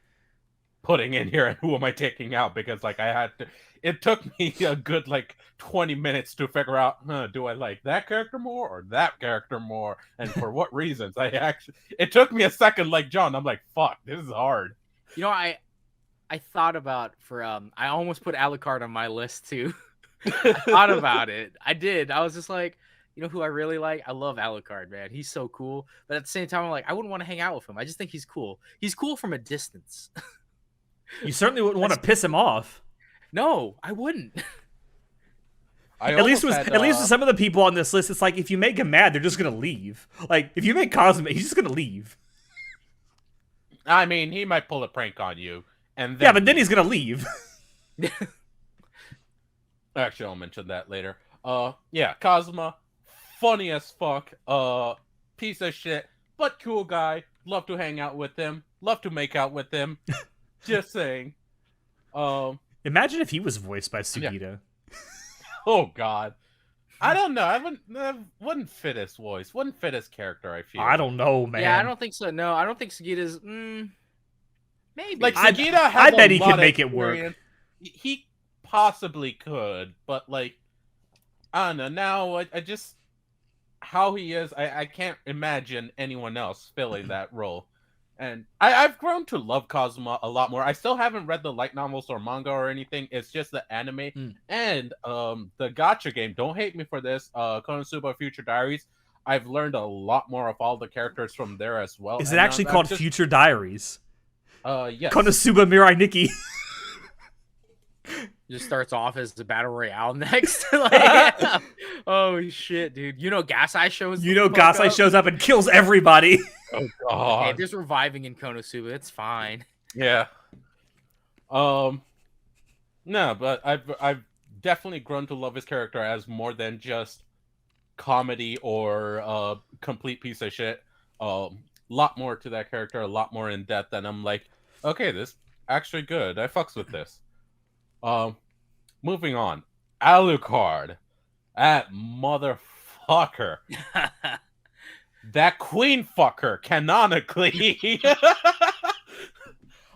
putting in here and who am I taking out? Because like it took me a good like 20 minutes to figure out, do I like that character more or that character more, and for what reasons? It took me a second, like John, I'm like, fuck, this is hard. You know, I thought about I almost put Alucard on my list too. I thought about it. I did. I was just like, you know who I really like? I love Alucard, man. He's so cool. But at the same time, I'm like, I wouldn't want to hang out with him. I just think he's cool. He's cool from a distance. You certainly wouldn't want to piss him off. No, I wouldn't. At least with some of the people on this list, it's like if you make him mad, they're just gonna leave. Like if you make Cosmo, he's just gonna leave. I mean, he might pull a prank on you, and then... yeah, but then he's gonna leave. Actually, I'll mention that later. Yeah, Kazuma, funny as fuck, piece of shit, but cool guy. Love to hang out with him. Love to make out with him. Just saying. Imagine if he was voiced by Sugita. Yeah. Oh God, I don't know. I wouldn't fit his voice. Wouldn't fit his character. I feel. I don't know, man. Yeah, I don't think so. No, I don't think Sugita's. Maybe. Like Sugita has. I bet he could make it work. He possibly could, but like, I don't know. Now I just how he is. I can't imagine anyone else filling that role. And I've grown to love Kazuma a lot more. I still haven't read the light novels or manga or anything. It's just the anime and the gacha game. Don't hate me for this. Konosuba Future Diaries. I've learned a lot more of all the characters from there as well. Is it actually called Future Diaries? Yes. Konosuba Mirai Nikki. Just starts off as the battle royale next. Like, oh shit, dude! Gasai shows up and kills everybody. Oh god! Hey, there's reviving in Konosuba. It's fine. Yeah. No, but I've definitely grown to love his character as more than just comedy or complete piece of shit. Lot more to that character, a lot more in depth, and I'm like, okay, this actually good. I fucks with this. Moving on. Alucard. That motherfucker. That queen fucker, canonically.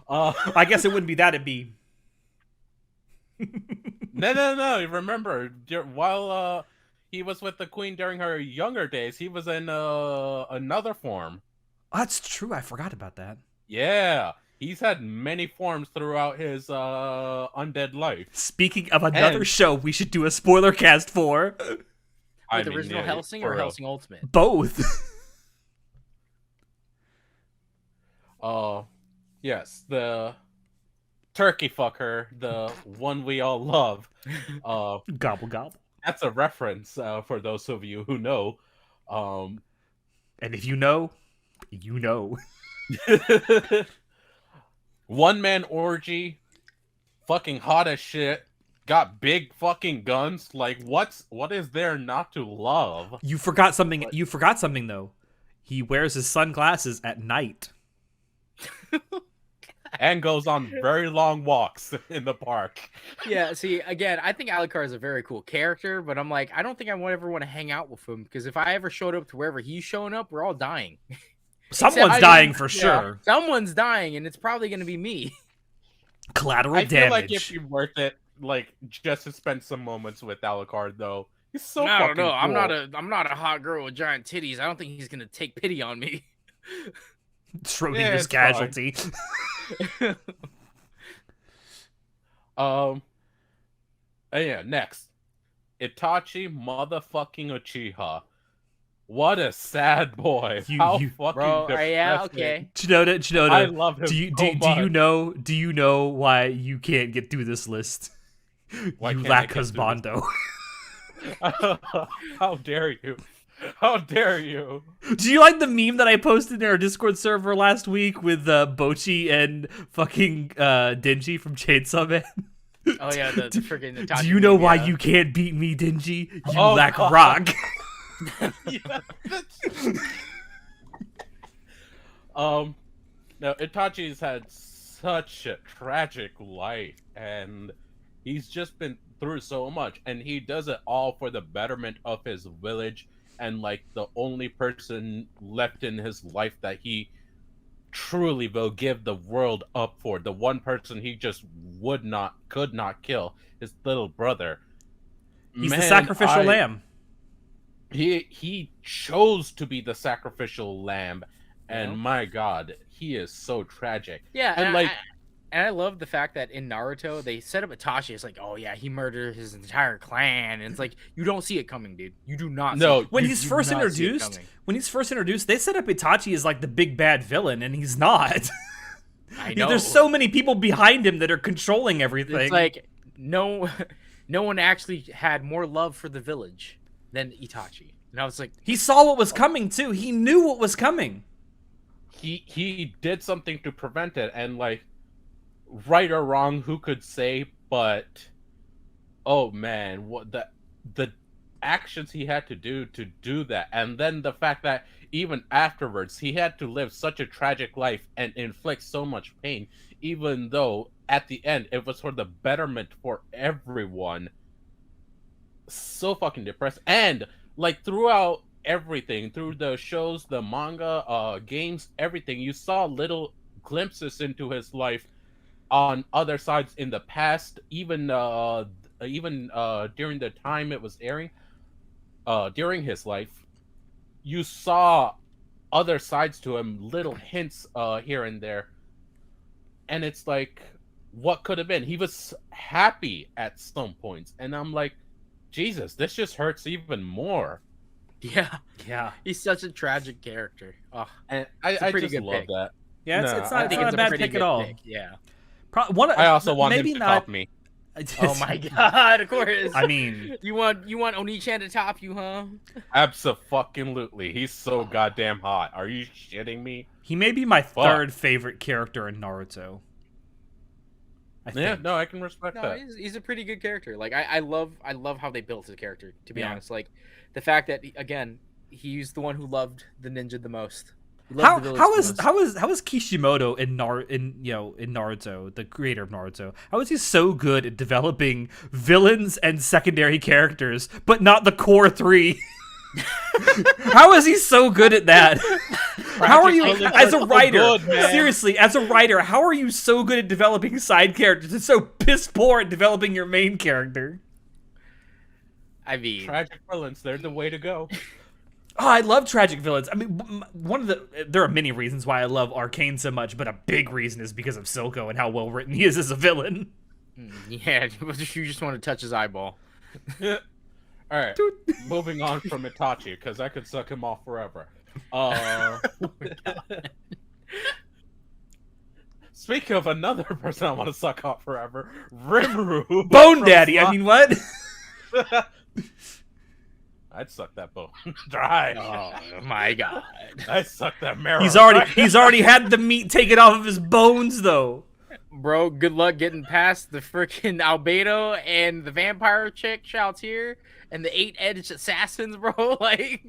I guess it wouldn't be that, it'd be... No. Remember, while he was with the queen during her younger days, he was in another form. That's true, I forgot about that. Yeah. He's had many forms throughout his undead life. Speaking of another show, we should do a spoiler cast for. With original Hellsing or Hellsing Ultimate? Both. Yes, the turkey fucker, the one we all love. Gobble gobble. That's a reference for those of you who know. And if you know, you know. One man orgy, fucking hot as shit, got big fucking guns. Like, what is there not to love? You forgot something. You forgot something though. He wears his sunglasses at night. And goes on very long walks in the park. Yeah, see, again, I think Alucard is a very cool character, but I'm like, I don't think I would ever want to hang out with him, because if I ever showed up to wherever he's showing up, we're all dying. Someone's dying for sure. Someone's dying, and it's probably going to be me. Collateral damage. I feel like it'd be worth it, like, just to spend some moments with Alucard, though. He's so fucking cool. I'm not a hot girl with giant titties. I don't think he's going to take pity on me. Schrodinger's casualty. Yeah, next. Itachi motherfucking Uchiha. What a sad boy. How fucking depressing. Yeah, okay. Chinoda, I love him do you know why you can't get through this list? Why you can't lack I get through husbando. How dare you? How dare you? Do you like the meme that I posted in our Discord server last week with Bochi and fucking Denji from Chainsaw Man? Oh yeah, the freaking Itachi. Do you know why you can't beat me, Denji? You lack rock. No, Itachi's had such a tragic life, and he's just been through so much, and he does it all for the betterment of his village, and like the only person left in his life that he truly will give the world up for, the one person he just could not kill, his little brother. He's the sacrificial lamb. He chose to be the sacrificial lamb, and my god, he is so tragic. Yeah, and I love the fact that in Naruto they set up Itachi as like, oh yeah, he murdered his entire clan, and it's like you don't see it coming, dude. You do not. No, see it. When he's first introduced, they set up Itachi as like the big bad villain, and he's not. I know. There's so many people behind him that are controlling everything. It's like no one actually had more love for the village than Itachi. And I was like, he saw what was coming too. He knew what was coming. He did something to prevent it, and like, right or wrong, who could say? But oh man, what the actions he had to do that, and then the fact that even afterwards he had to live such a tragic life and inflict so much pain, even though at the end it was for the betterment for everyone. So fucking depressed. And like throughout everything, through the shows, the manga, games, everything, you saw little glimpses into his life on other sides in the past, even during the time it was airing, during his life, you saw other sides to him, little hints here and there. And it's like, what could have been? He was happy at some points, and I'm like, Jesus, this just hurts even more. Yeah. He's such a tragic character. Oh, and I just love pick. that. Yeah, it's not a bad pick at all. Pick. Yeah. I also want him to top me. Oh my god, of course. I mean, you want Oni-chan to top you, huh? Absolutely. He's so goddamn hot. Are you shitting me? He may be my third favorite character in Naruto. Yeah, no, I can respect that. He's a pretty good character. Like I love how they built his character, to be honest. Like the fact that again, he's the one who loved the ninja the most. How is Kishimoto in Naruto, the creator of Naruto? How is he so good at developing villains and secondary characters, but not the core three? How is he so good at that? How are you, as a writer, seriously, as a writer, how are you so good at developing side characters and so piss poor at developing your main character? I mean, tragic villains, they're the way to go. Oh, I love tragic villains. I mean, there are many reasons why I love Arcane so much, but a big reason is because of Silco and how well written he is as a villain. Yeah, you just want to touch his eyeball. All right, moving on from Itachi, because I could suck him off forever. Speaking of another person I want to suck off forever, Rimuru. Bone Daddy, I mean, what? I'd suck that bone dry. Oh my god. I'd suck that marrow. He's already had the meat taken off of his bones, though. Bro, good luck getting past the freaking Albedo and the vampire chick shouts here and the 8-edged assassins, bro. Like,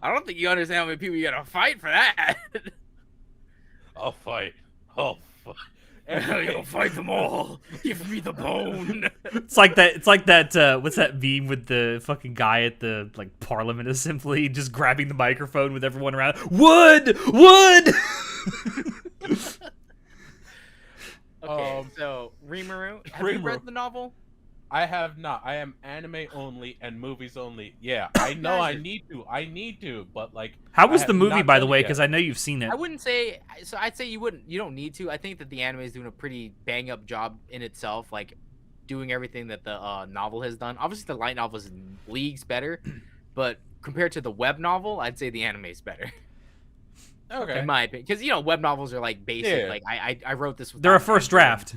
I don't think you understand how many people you gotta fight for that. I'll fight. Oh, fuck. You'll fight them all. Give me the bone. It's like that. What's that meme with the fucking guy at the Parliament Assembly just grabbing the microphone with everyone around? Wood. Okay, so Rimuru, have you read the novel? I have not. I am anime only and movies only. Yeah, I know. I need to, but how was the movie, by the way? Because I know you've seen it. I wouldn't say. So I'd say you don't need to. I think that the anime is doing a pretty bang up job in itself, like doing everything that the novel has done. Obviously, the light novel is leagues better, but compared to the web novel, I'd say the anime is better. Okay. In my opinion, because web novels are basic. Yeah. Like I wrote this. They're a first draft.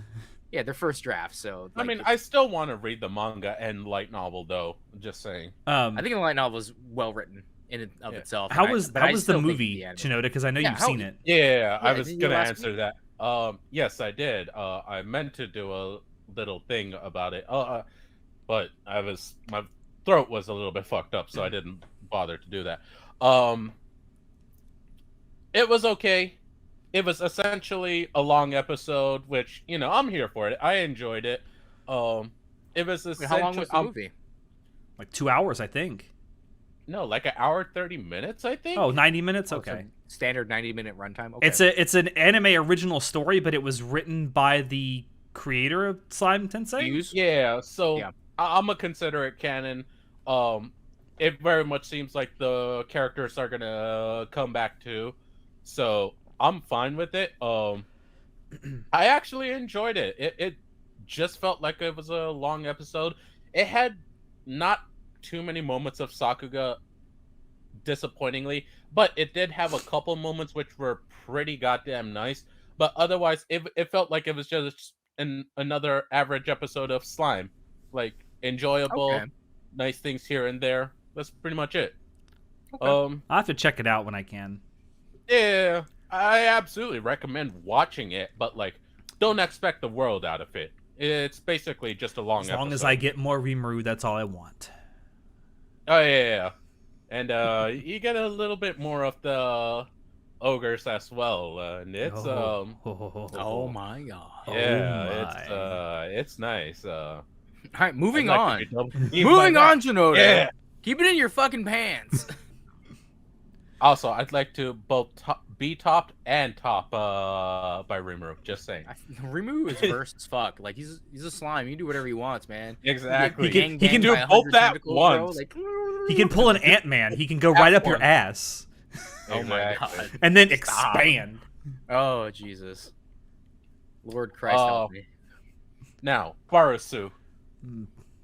Yeah, they're first draft. So I mean, I still want to read the manga and light novel, though. Just saying. I think the light novel is well written in and of itself. How was the movie, Shinoda? Because I know you've seen it. Yeah, I was gonna answer that. Yes, I did. I meant to do a little thing about it. But my throat was a little bit fucked up, so I didn't bother to do that. It was okay. It was essentially a long episode, which, I'm here for it. I enjoyed it. It was essentially... How long was the movie? 2 hours, I think. No, an hour, 30 minutes, I think. Oh, 90 minutes? Okay. Standard 90-minute runtime? Okay. It's an anime original story, but it was written by the creator of Slime Tensei? Yeah, so I'm going to consider it canon. It very much seems like the characters are going to come back too. So... I'm fine with it. I actually enjoyed it. It just felt like it was a long episode. It had not too many moments of Sakuga, disappointingly, but it did have a couple moments which were pretty goddamn nice. But otherwise, it felt like it was just another average episode of Slime. Enjoyable, nice things here and there. That's pretty much it. Okay. I'll have to check it out when I can. Yeah. I absolutely recommend watching it, but don't expect the world out of it. It's basically just a long episode. As long as I get more Rimuru, that's all I want. Oh yeah. And you get a little bit more of the ogres as well, and it's oh my god. Yeah, it's nice. All right, moving on. Moving on, Shinoda. Yeah. Keep it in your fucking pants. Also, I'd like to both be topped and top by Rimuru. Just saying. Rimuru is versed as fuck. He's a slime. He can do whatever he wants, man. Exactly. He can do both that once. He can pull an Ant-Man. He can go right up your ass. Oh my god. And then expand. Oh Jesus. Lord Christ help me. Now, Barasu.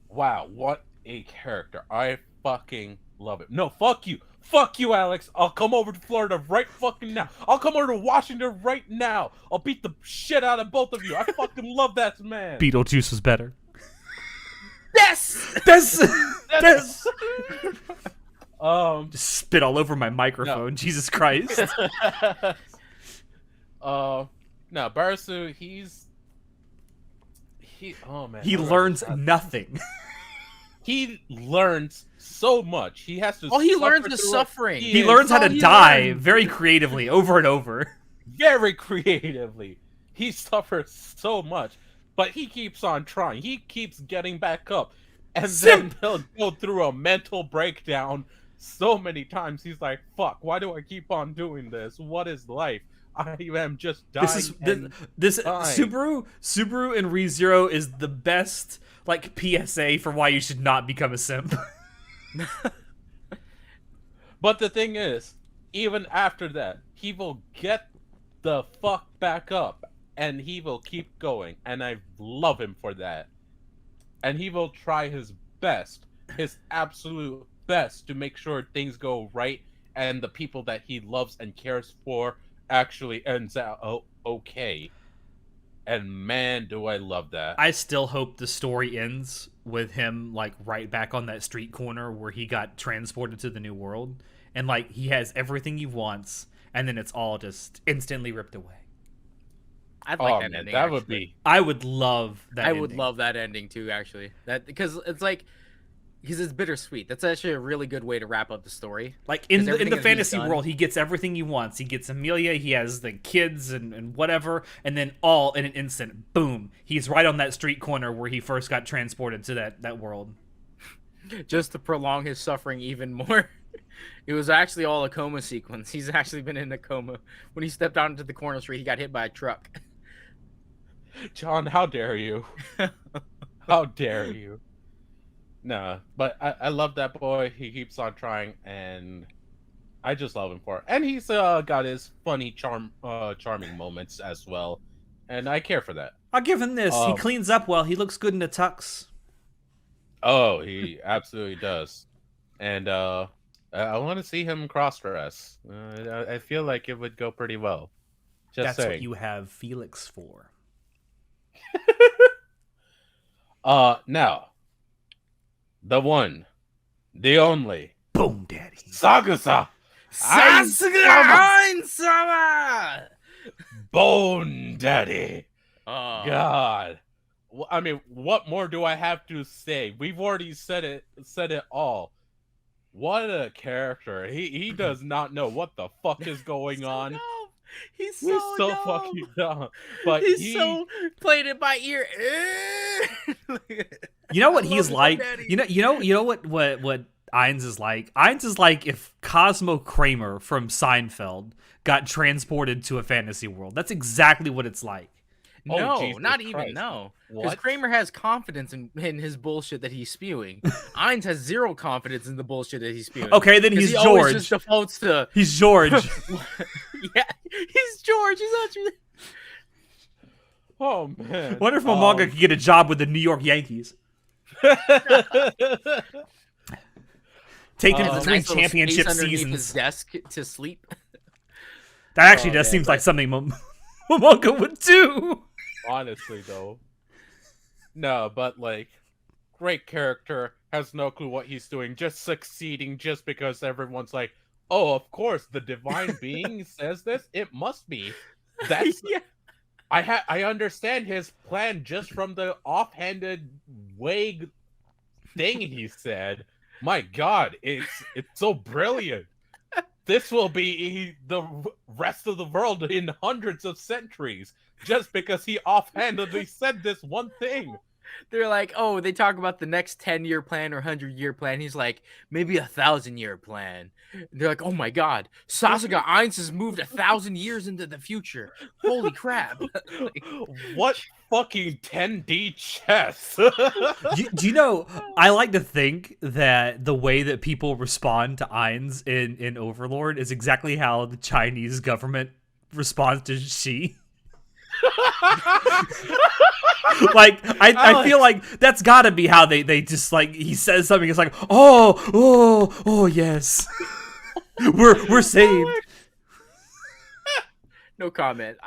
Wow, what a character. I fucking love it. No, fuck you. Fuck you, Alex. I'll come over to Florida right fucking now. I'll come over to Washington right now. I'll beat the shit out of both of you. I fucking love that man. Beetlejuice was better. Yes! That's just spit all over my microphone. No. Jesus Christ. No, Barasu, oh man. He learns nothing. He learns so much. He has to. Oh, he learns the suffering. He learns how to die very creatively over and over. Very creatively. He suffers so much, but he keeps on trying. He keeps getting back up, and then he'll go through a mental breakdown so many times. He's like, "Fuck! Why do I keep on doing this? What is life? I am just dying." This Subaru and ReZero is the best like PSA for why you should not become a simp. But the thing is, even after that, he will get the fuck back up and he will keep going, and I love him for that. And he will try his best, his absolute best, to make sure things go right and the people that he loves and cares for actually ends out okay. And man, do I love that. I still hope the story ends with him like right back on that street corner where he got transported to the new world, and like he has everything he wants, and then it's all just instantly ripped away. I'd like that ending. That would be. I would love that. I would love that ending too, actually. That because it's like. Because it's bittersweet. That's actually a really good way to wrap up the story. Like in the fantasy world, he gets everything he wants. He gets Amelia, he has the kids and whatever, and then all in an instant, boom, he's right on that street corner where he first got transported to that world. Just to prolong his suffering even more. It was actually all a coma sequence. He's actually been in a coma. When he stepped out into the corner street, he got hit by a truck. John, how dare you? How dare you? No, but I love that boy. He keeps on trying, and I just love him for it. And he's got his funny, charming moments as well, and I care for that. I'll give him this. He cleans up well. He looks good in a tux. Oh, he absolutely does. And I want to see him cross-dress. I feel like it would go pretty well. That's saying. What you have Felix for. Now. The one, the only, Boom Daddy, Sakusa, Ainsama, Bone Daddy. Oh. God, I mean, what more do I have to say? We've already said it all. What a character! He does not know what the fuck is going on. Dumb. He's so dumb. Fucking dumb. But he's so played it by ear. You know what he's like? You know what Ainz is like? Ainz is like if Cosmo Kramer from Seinfeld got transported to a fantasy world. That's exactly what it's like. No, Jesus not Christ. even, no. Because Kramer has confidence in his bullshit that he's spewing. Ainz has zero confidence in the bullshit that he's spewing. Okay, then he's George. Just defaults to... He's George. Yeah, he's George. He's actually... Oh, man. Wonder if Momonga could get a job with the New York Yankees. Take him between nice championship seasons. His desk to sleep. That actually just seems like something Momonga would do. Honestly, though. No, but, like, great character, has no clue what he's doing, just succeeding just because everyone's like, oh, of course, the divine being says this? It must be. That's... Yeah. I understand his plan just from the offhanded, vague thing he said. My God, it's so brilliant. This will be the rest of the world in hundreds of centuries just because he offhandedly said this one thing. They're like, oh, they talk about the next 10-year plan or 100-year plan. He's like, maybe 1,000-year plan. They're like, oh my god, Sasuga Ainz has moved 1,000 years into the future. Holy crap! Like, what fucking 10D chess? Do you know? I like to think that the way that people respond to Ainz in Overlord is exactly how the Chinese government responds to Xi. Like I feel like that's gotta be how they just like he says something, it's like oh yes. we're saved. no comment.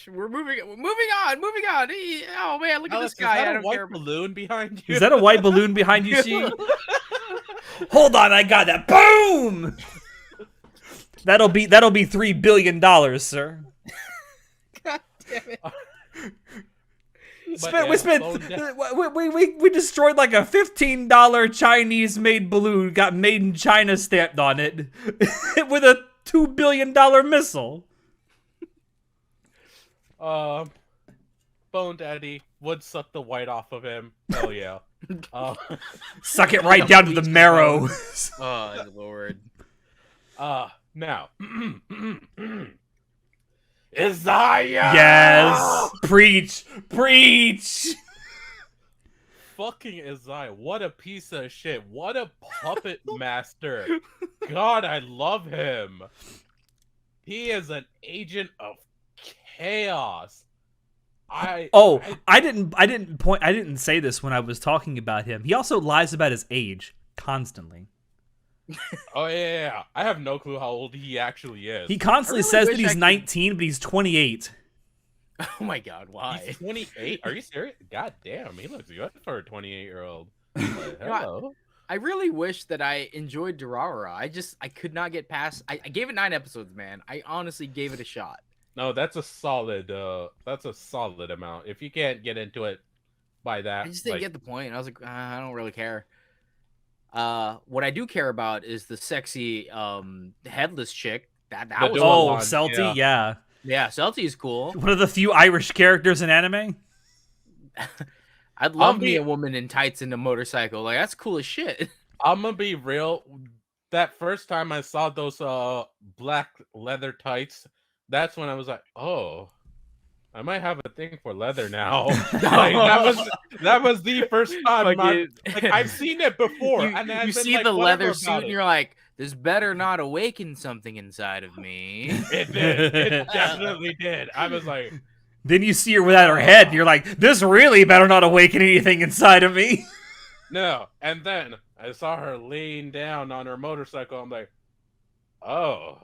We're moving on. Oh man, look at this guy. Is that I a don't white care. balloon behind you? Is that a white balloon behind you, Xi? Hold on, I got that. Boom! That'll be $3 billion, sir. God damn it. We destroyed like a $15 Chinese-made balloon, got made in China stamped on it, with a $2 billion missile. Bone Daddy would suck the white off of him. Hell yeah. Suck it right down to the marrow. Oh Lord. Now. Isaiah! Yes! Preach! Fucking Isaiah, what a piece of shit. What a puppet master. God, I love him. He is an agent of chaos. I didn't say this when I was talking about him. He also lies about his age constantly. Oh yeah. I have no clue how old he actually is. He constantly says that he's 19, but he's 28. Oh my god, why? He's 28? Are you serious? God damn, he looks good for a 28-year-old. Hello. I really wish that I enjoyed Durarara. I could not get past. I gave it 9 episodes, man. I honestly gave it a shot. No, that's a solid amount. If you can't get into it by that, I just didn't get the point. I was like, I don't really care. What I do care about is the sexy headless chick. That was Celty, yeah. Yeah, Celty is cool. One of the few Irish characters in anime. I'd love me a woman in tights and a motorcycle. Like, that's cool as shit. I'm gonna be real. That first time I saw those black leather tights, that's when I was like, oh, I might have a thing for leather now. Like, that was the first time. I've seen it before. You see the leather suit and you're like, this better not awaken something inside of me. It did. It definitely did. I was like... Then you see her without her head and you're like, this really better not awaken anything inside of me. No. And then I saw her laying down on her motorcycle. I'm like, oh.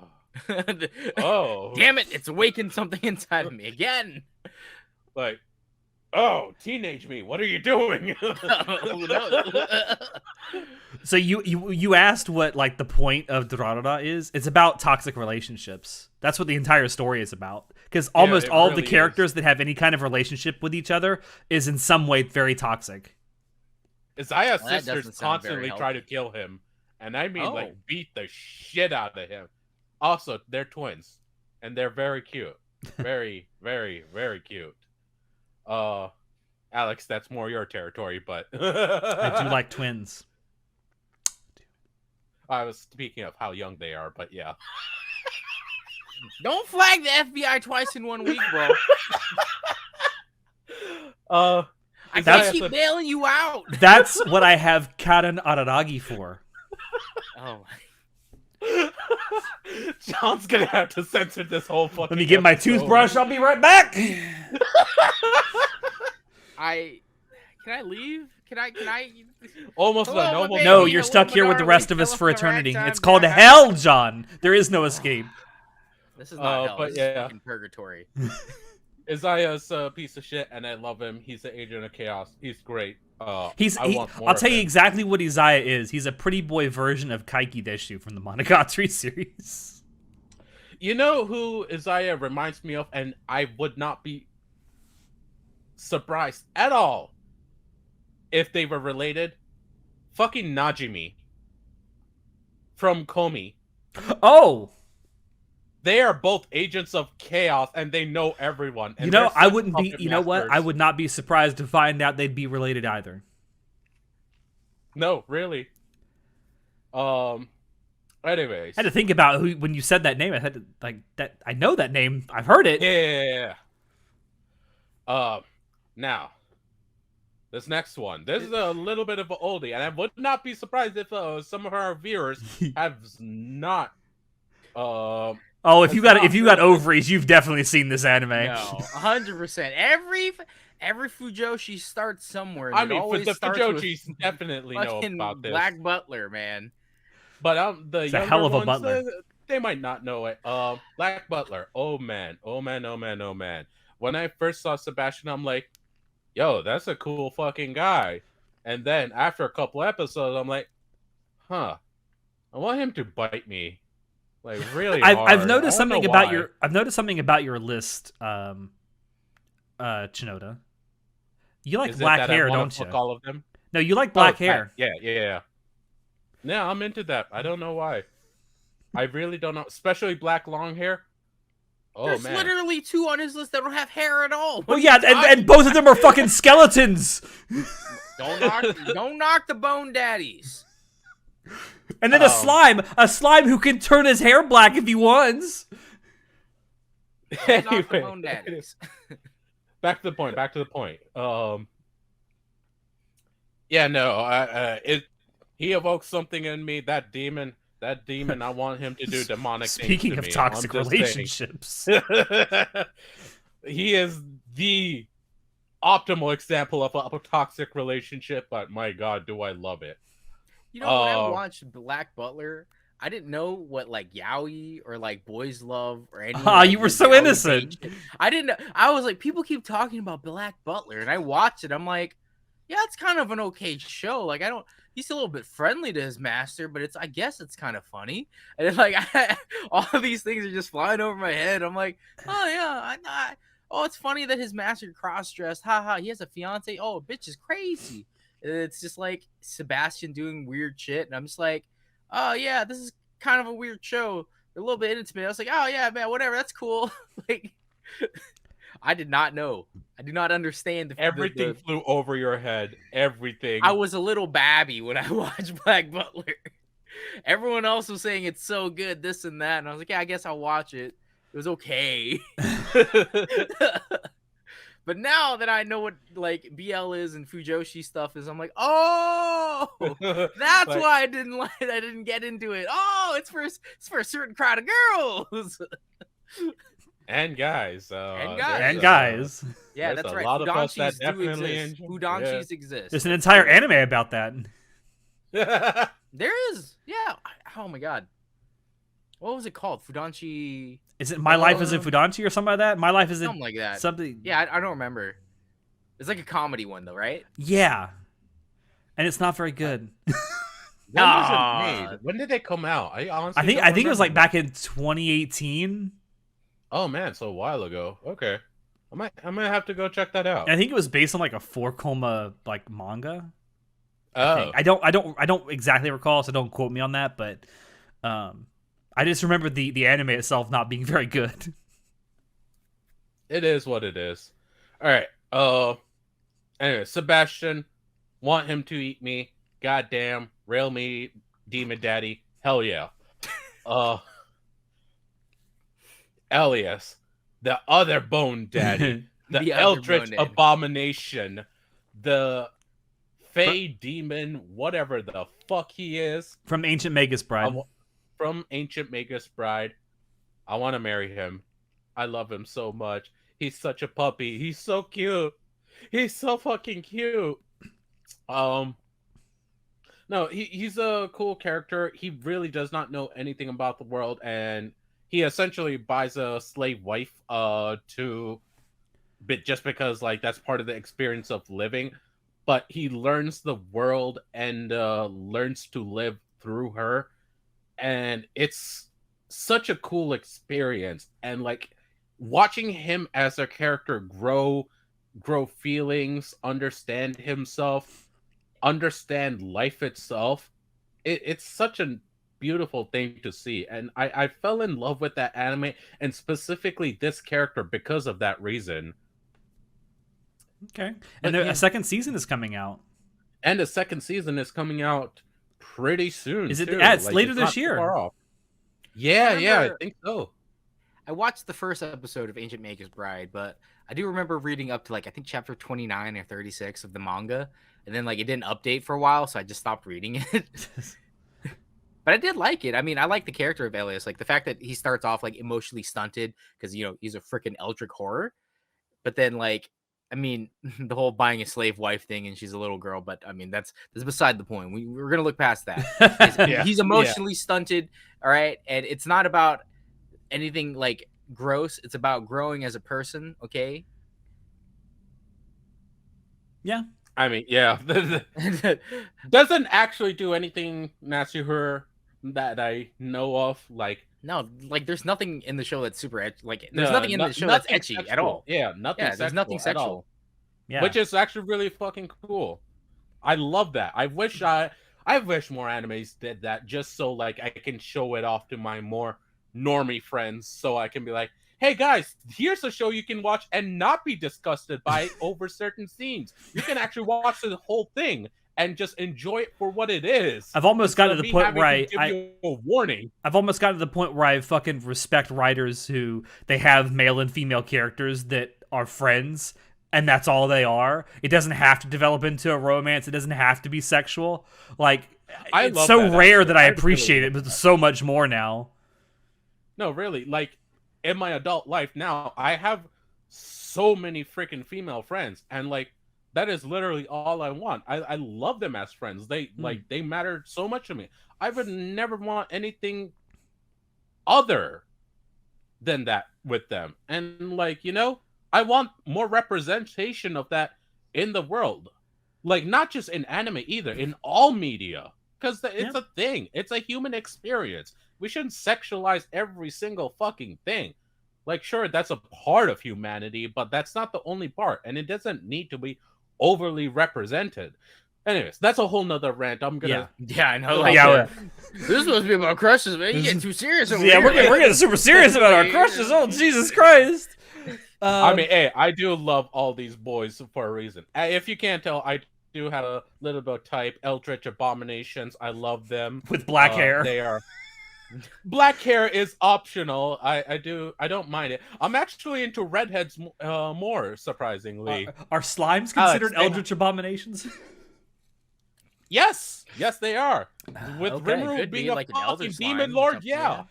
Oh. Damn it, it's awakened something inside of me again. Like, oh, teenage me, what are you doing? So you asked what like the point of Durarara is? It's about toxic relationships. That's what the entire story is about. Because almost all of the characters that have any kind of relationship with each other is in some way very toxic. Isaiah's sisters constantly try to kill him. And I mean like beat the shit out of him. Also, they're twins. And they're very cute. Very, very, very cute. Alex, that's more your territory, but I do like twins. I was speaking of how young they are, but yeah. Don't flag the FBI twice in 1 week, bro. I can't keep bailing you out. That's what I have Karen Araragi for. Oh my. John's gonna have to censor this whole fucking Let me get my toothbrush, I'll be right back. Can I leave? Can I? Almost no, you're stuck here with the rest of us for eternity. It's called hell, John. There is no escape. This is not hell. But this yeah, is purgatory. Isaiah's a piece of shit, and I love him. He's an agent of chaos. He's great. I'll tell you exactly what Isaiah is. He's a pretty boy version of Kaiki Deshu from the Monogatari series. You know who Isaiah reminds me of, and I would not be surprised at all if they were related? Fucking Najimi from Komi. Oh! they are both agents of chaos, and they know everyone. And I wouldn't be. puppet You know what? I masters. would not be surprised to find out they'd be related either. No, really. Anyways, I had to think about who when you said that name. I had to that. I know that name. I've heard it. yeah. Now, this next one. This is a little bit of an oldie, and I would not be surprised if some of our viewers have not. Oh, if you got ovaries, you've definitely seen this anime. No, 100%. Every Fujoshi starts somewhere. I mean, for the Fujoshis definitely know about this. Black Butler, man. But the a hell of a butler. They might not know it. Black Butler. Oh man. When I first saw Sebastian, I'm like, yo, that's a cool fucking guy. And then after a couple episodes, I'm like, huh, I want him to bite me, like really hard. I've noticed something about your list, Chinoda. You like black hair, don't you? All of them? No, you like black hair. Yeah. Yeah, I'm into that. I don't know why. I really don't know, especially black long hair. Oh, There's literally 2 on his list that don't have hair at all. Well, yeah, and both of them are fucking skeletons. Don't knock the bone daddies. And then a slime who can turn his hair black if he wants. Don't knock the bone daddies. Back to the point. Yeah, no, he evokes something in me. That demon, I want him to do demonic things to me. Speaking of toxic relationships. He is the optimal example of a toxic relationship, but my god, do I love it. You know, when I watched Black Butler, I didn't know what like yaoi or like boys love or any. You were so innocent. I didn't know. I was like, people keep talking about Black Butler, and I watched it. I'm like, yeah, it's kind of an okay show. Like, he's a little bit friendly to his master, but I guess it's kind of funny. And then, like, all of these things are just flying over my head. I'm like, oh yeah, it's funny that his master cross-dressed. Ha, he has a fiance. Oh, bitch is crazy. And it's just like Sebastian doing weird shit, and I'm just like, oh yeah, this is kind of a weird show. They're a little bit intimate. I was like, oh yeah, man, whatever, that's cool. Like, I did not know. I do not understand. Everything flew over your head. Everything. I was a little babby when I watched Black Butler. Everyone else was saying it's so good, this and that, and I was like, yeah, I guess I'll watch it. It was okay. But now that I know what like BL is and Fujoshi stuff is, I'm like, oh, that's like, why I didn't get into it. Oh, it's for a certain crowd of girls. And guys. And guys. Yeah, that's right. A lot of us that definitely exist. Fudanshis exist. There's an entire anime about that. There is. Yeah. Oh my god. What was it called? Fudanshi. Is it My Life is in Fudanshi or something like that? My Life is in something like that. Something. Yeah, I don't remember. It's like a comedy one though, right? Yeah. And it's not very good. When was it made? When did they come out? I think it was like back in 2018. Oh man, so a while ago. Okay. I might have to go check that out. I think it was based on like a 4-koma like manga. Oh. I don't exactly recall, so don't quote me on that, but I just remember the anime itself not being very good. It is what it is. All right. Anyway, Sebastian, want him to eat me. Goddamn, rail me, demon daddy. Hell yeah. Elias, the other bone daddy, the eldritch abomination, the fey demon, whatever the fuck he is. From Ancient Magus Bride. From Ancient Magus Bride. I want to marry him. I love him so much. He's such a puppy. He's so cute. He's so fucking cute. No, he's a cool character. He really does not know anything about the world, and he essentially buys a slave wife just because like that's part of the experience of living. But he learns the world and learns to live through her. And it's such a cool experience. And like watching him as a character grow feelings, understand himself, understand life itself. It's such a beautiful thing to see, and I fell in love with that anime and specifically this character because of that reason. Okay, and a second season is coming out. And the second season is coming out pretty soon. Is it? Too. Yeah, it's like, later it's this year. Yeah, I think so. I watched the first episode of Ancient Maker's Bride, but I do remember reading up to like I think chapter 29 or 36 of the manga, and then like it didn't update for a while, so I just stopped reading it. But I did like it. I mean, I like the character of Elias, like the fact that he starts off like emotionally stunted because he's a freaking eldritch horror, but then like I mean the whole buying a slave wife thing, and she's a little girl, but I mean that's beside the point. We're gonna look past that. He's emotionally stunted, all right, and it's not about anything like gross. It's about growing as a person. Okay. Yeah. I mean, yeah. Doesn't actually do anything Natsuhiro that I know of. Like, no, like there's nothing in the show that's super like. There's nothing in the show that's ecchi sexual at all. Yeah, nothing. Yeah, there's nothing sexual. Yeah, which is actually really fucking cool. I love that. I wish more animes did that, just so like I can show it off to my more normie friends, so I can be like, hey guys, here's a show you can watch and not be disgusted by over certain scenes. You can actually watch the whole thing and just enjoy it for what it is. I've almost got to the point where I've almost got to the point where I fucking respect writers who they have male and female characters that are friends, and that's all they are. It doesn't have to develop into a romance. It doesn't have to be sexual. Like, it's so rare that I appreciate it, but so much more now. No, really, like, in my adult life now, I have so many freaking female friends, and like that is literally all I want. I love them as friends. They they matter so much to me. I would never want anything other than that with them. And like, I want more representation of that in the world. Like, not just in anime either, in all media. Because it's a thing. It's a human experience. We shouldn't sexualize every single fucking thing. Like, sure, that's a part of humanity, but that's not the only part. And it doesn't need to be overly represented. Anyways, that's a whole nother rant. I'm gonna... Yeah, I know. Like, this is supposed to be about crushes, man. You get too serious over here. We're getting super serious about our crushes. Oh, Jesus Christ. I mean, hey, I do love all these boys for a reason. If you can't tell, I do have a little bit of type. Eldritch Abominations. I love them. With black hair. They are... Black hair is optional. I don't mind it. I'm actually into redheads more, surprisingly. Are slimes considered Eldritch Abominations? Yes, they are. With Rimuru being like a an elder fucking slime demon lord, yeah.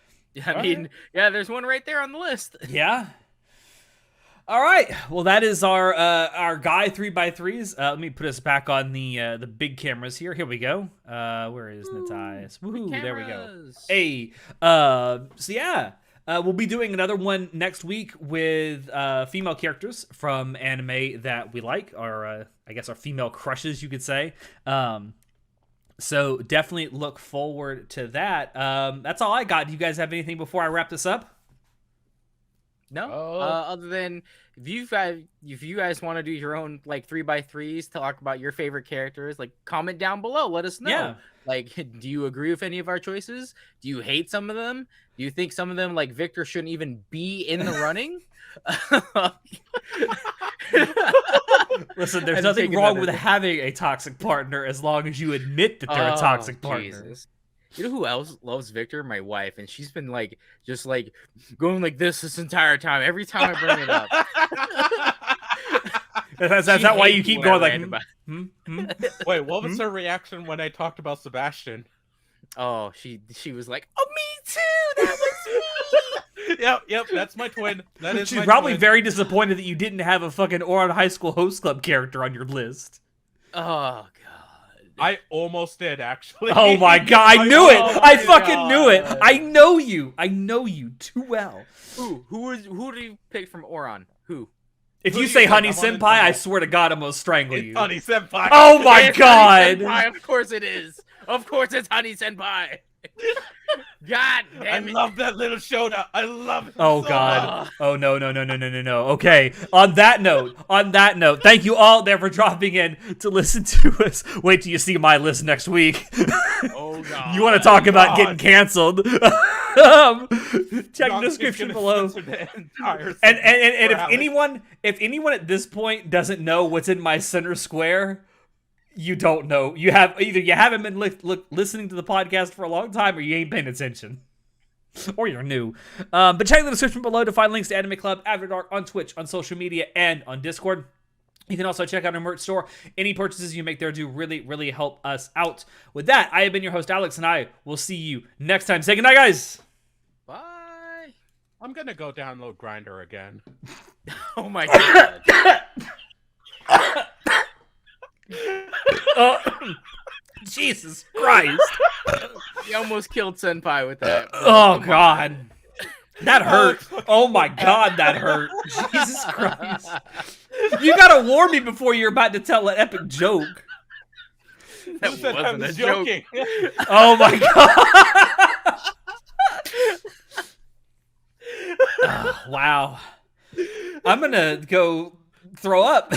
I mean, there's one right there on the list. Yeah. All right. Well, that is our guy 3x3s. Let me put us back on the big cameras here. Here we go. Where is Natias? Woohoo! There we go. Hey. So yeah, we'll be doing another one next week with female characters from anime that we like, or I guess our female crushes, you could say. So definitely look forward to that. That's all I got. Do you guys have anything before I wrap this up? No, other than if you guys want to do your own like 3x3s, talk about your favorite characters, like comment down below, let us know. Yeah. Like, do you agree with any of our choices? Do you hate some of them? Do you think some of them, like Victor, shouldn't even be in the running? Listen, there's nothing wrong with having a toxic partner as long as you admit that they're a toxic partner. Jesus. You know who else loves Victor? My wife, and she's been like just like going like this entire time. Every time I bring it up. That's not why you keep going like. Wait, what was her reaction when I talked about Sebastian? Oh, she was like, "Oh, me too. That was me." Yep, that's my twin. That is. She's probably very disappointed that you didn't have a fucking Ouran High School Host Club character on your list. Oh God. I almost did, actually. Oh my God, I knew it! I fucking knew it! I know you too well. Who do you pick from Ouran? Who? If you say Honey Senpai, I swear to God, I'm gonna strangle you. Honey Senpai. Oh my God! Senpai, of course it is. Of course it's Honey Senpai. God I damn it. love that little showdown. I love it. Oh so God. much. Oh no. Okay. On that note, thank you all there for dropping in to listen to us. Wait till you see my list next week. Oh God. You want to talk about getting canceled? Check the description below. And if anyone at this point doesn't know what's in my center square, you don't know. You haven't been listening to the podcast for a long time, or you ain't paying attention. Or you're new. But check the description below to find links to Anime Club, After Dark, on Twitch, on social media, and on Discord. You can also check out our merch store. Any purchases you make there do really, really help us out. With that, I have been your host, Alex, and I will see you next time. Say goodnight, guys! Bye. I'm gonna go download Grinder again. Oh my God. Jesus Christ! You almost killed Senpai with that. Oh God. That hurt. Oh my God, that hurt. Jesus Christ. You gotta warn me before you're about to tell an epic joke. That wasn't a joke. Oh my God. Wow. I'm gonna go throw up.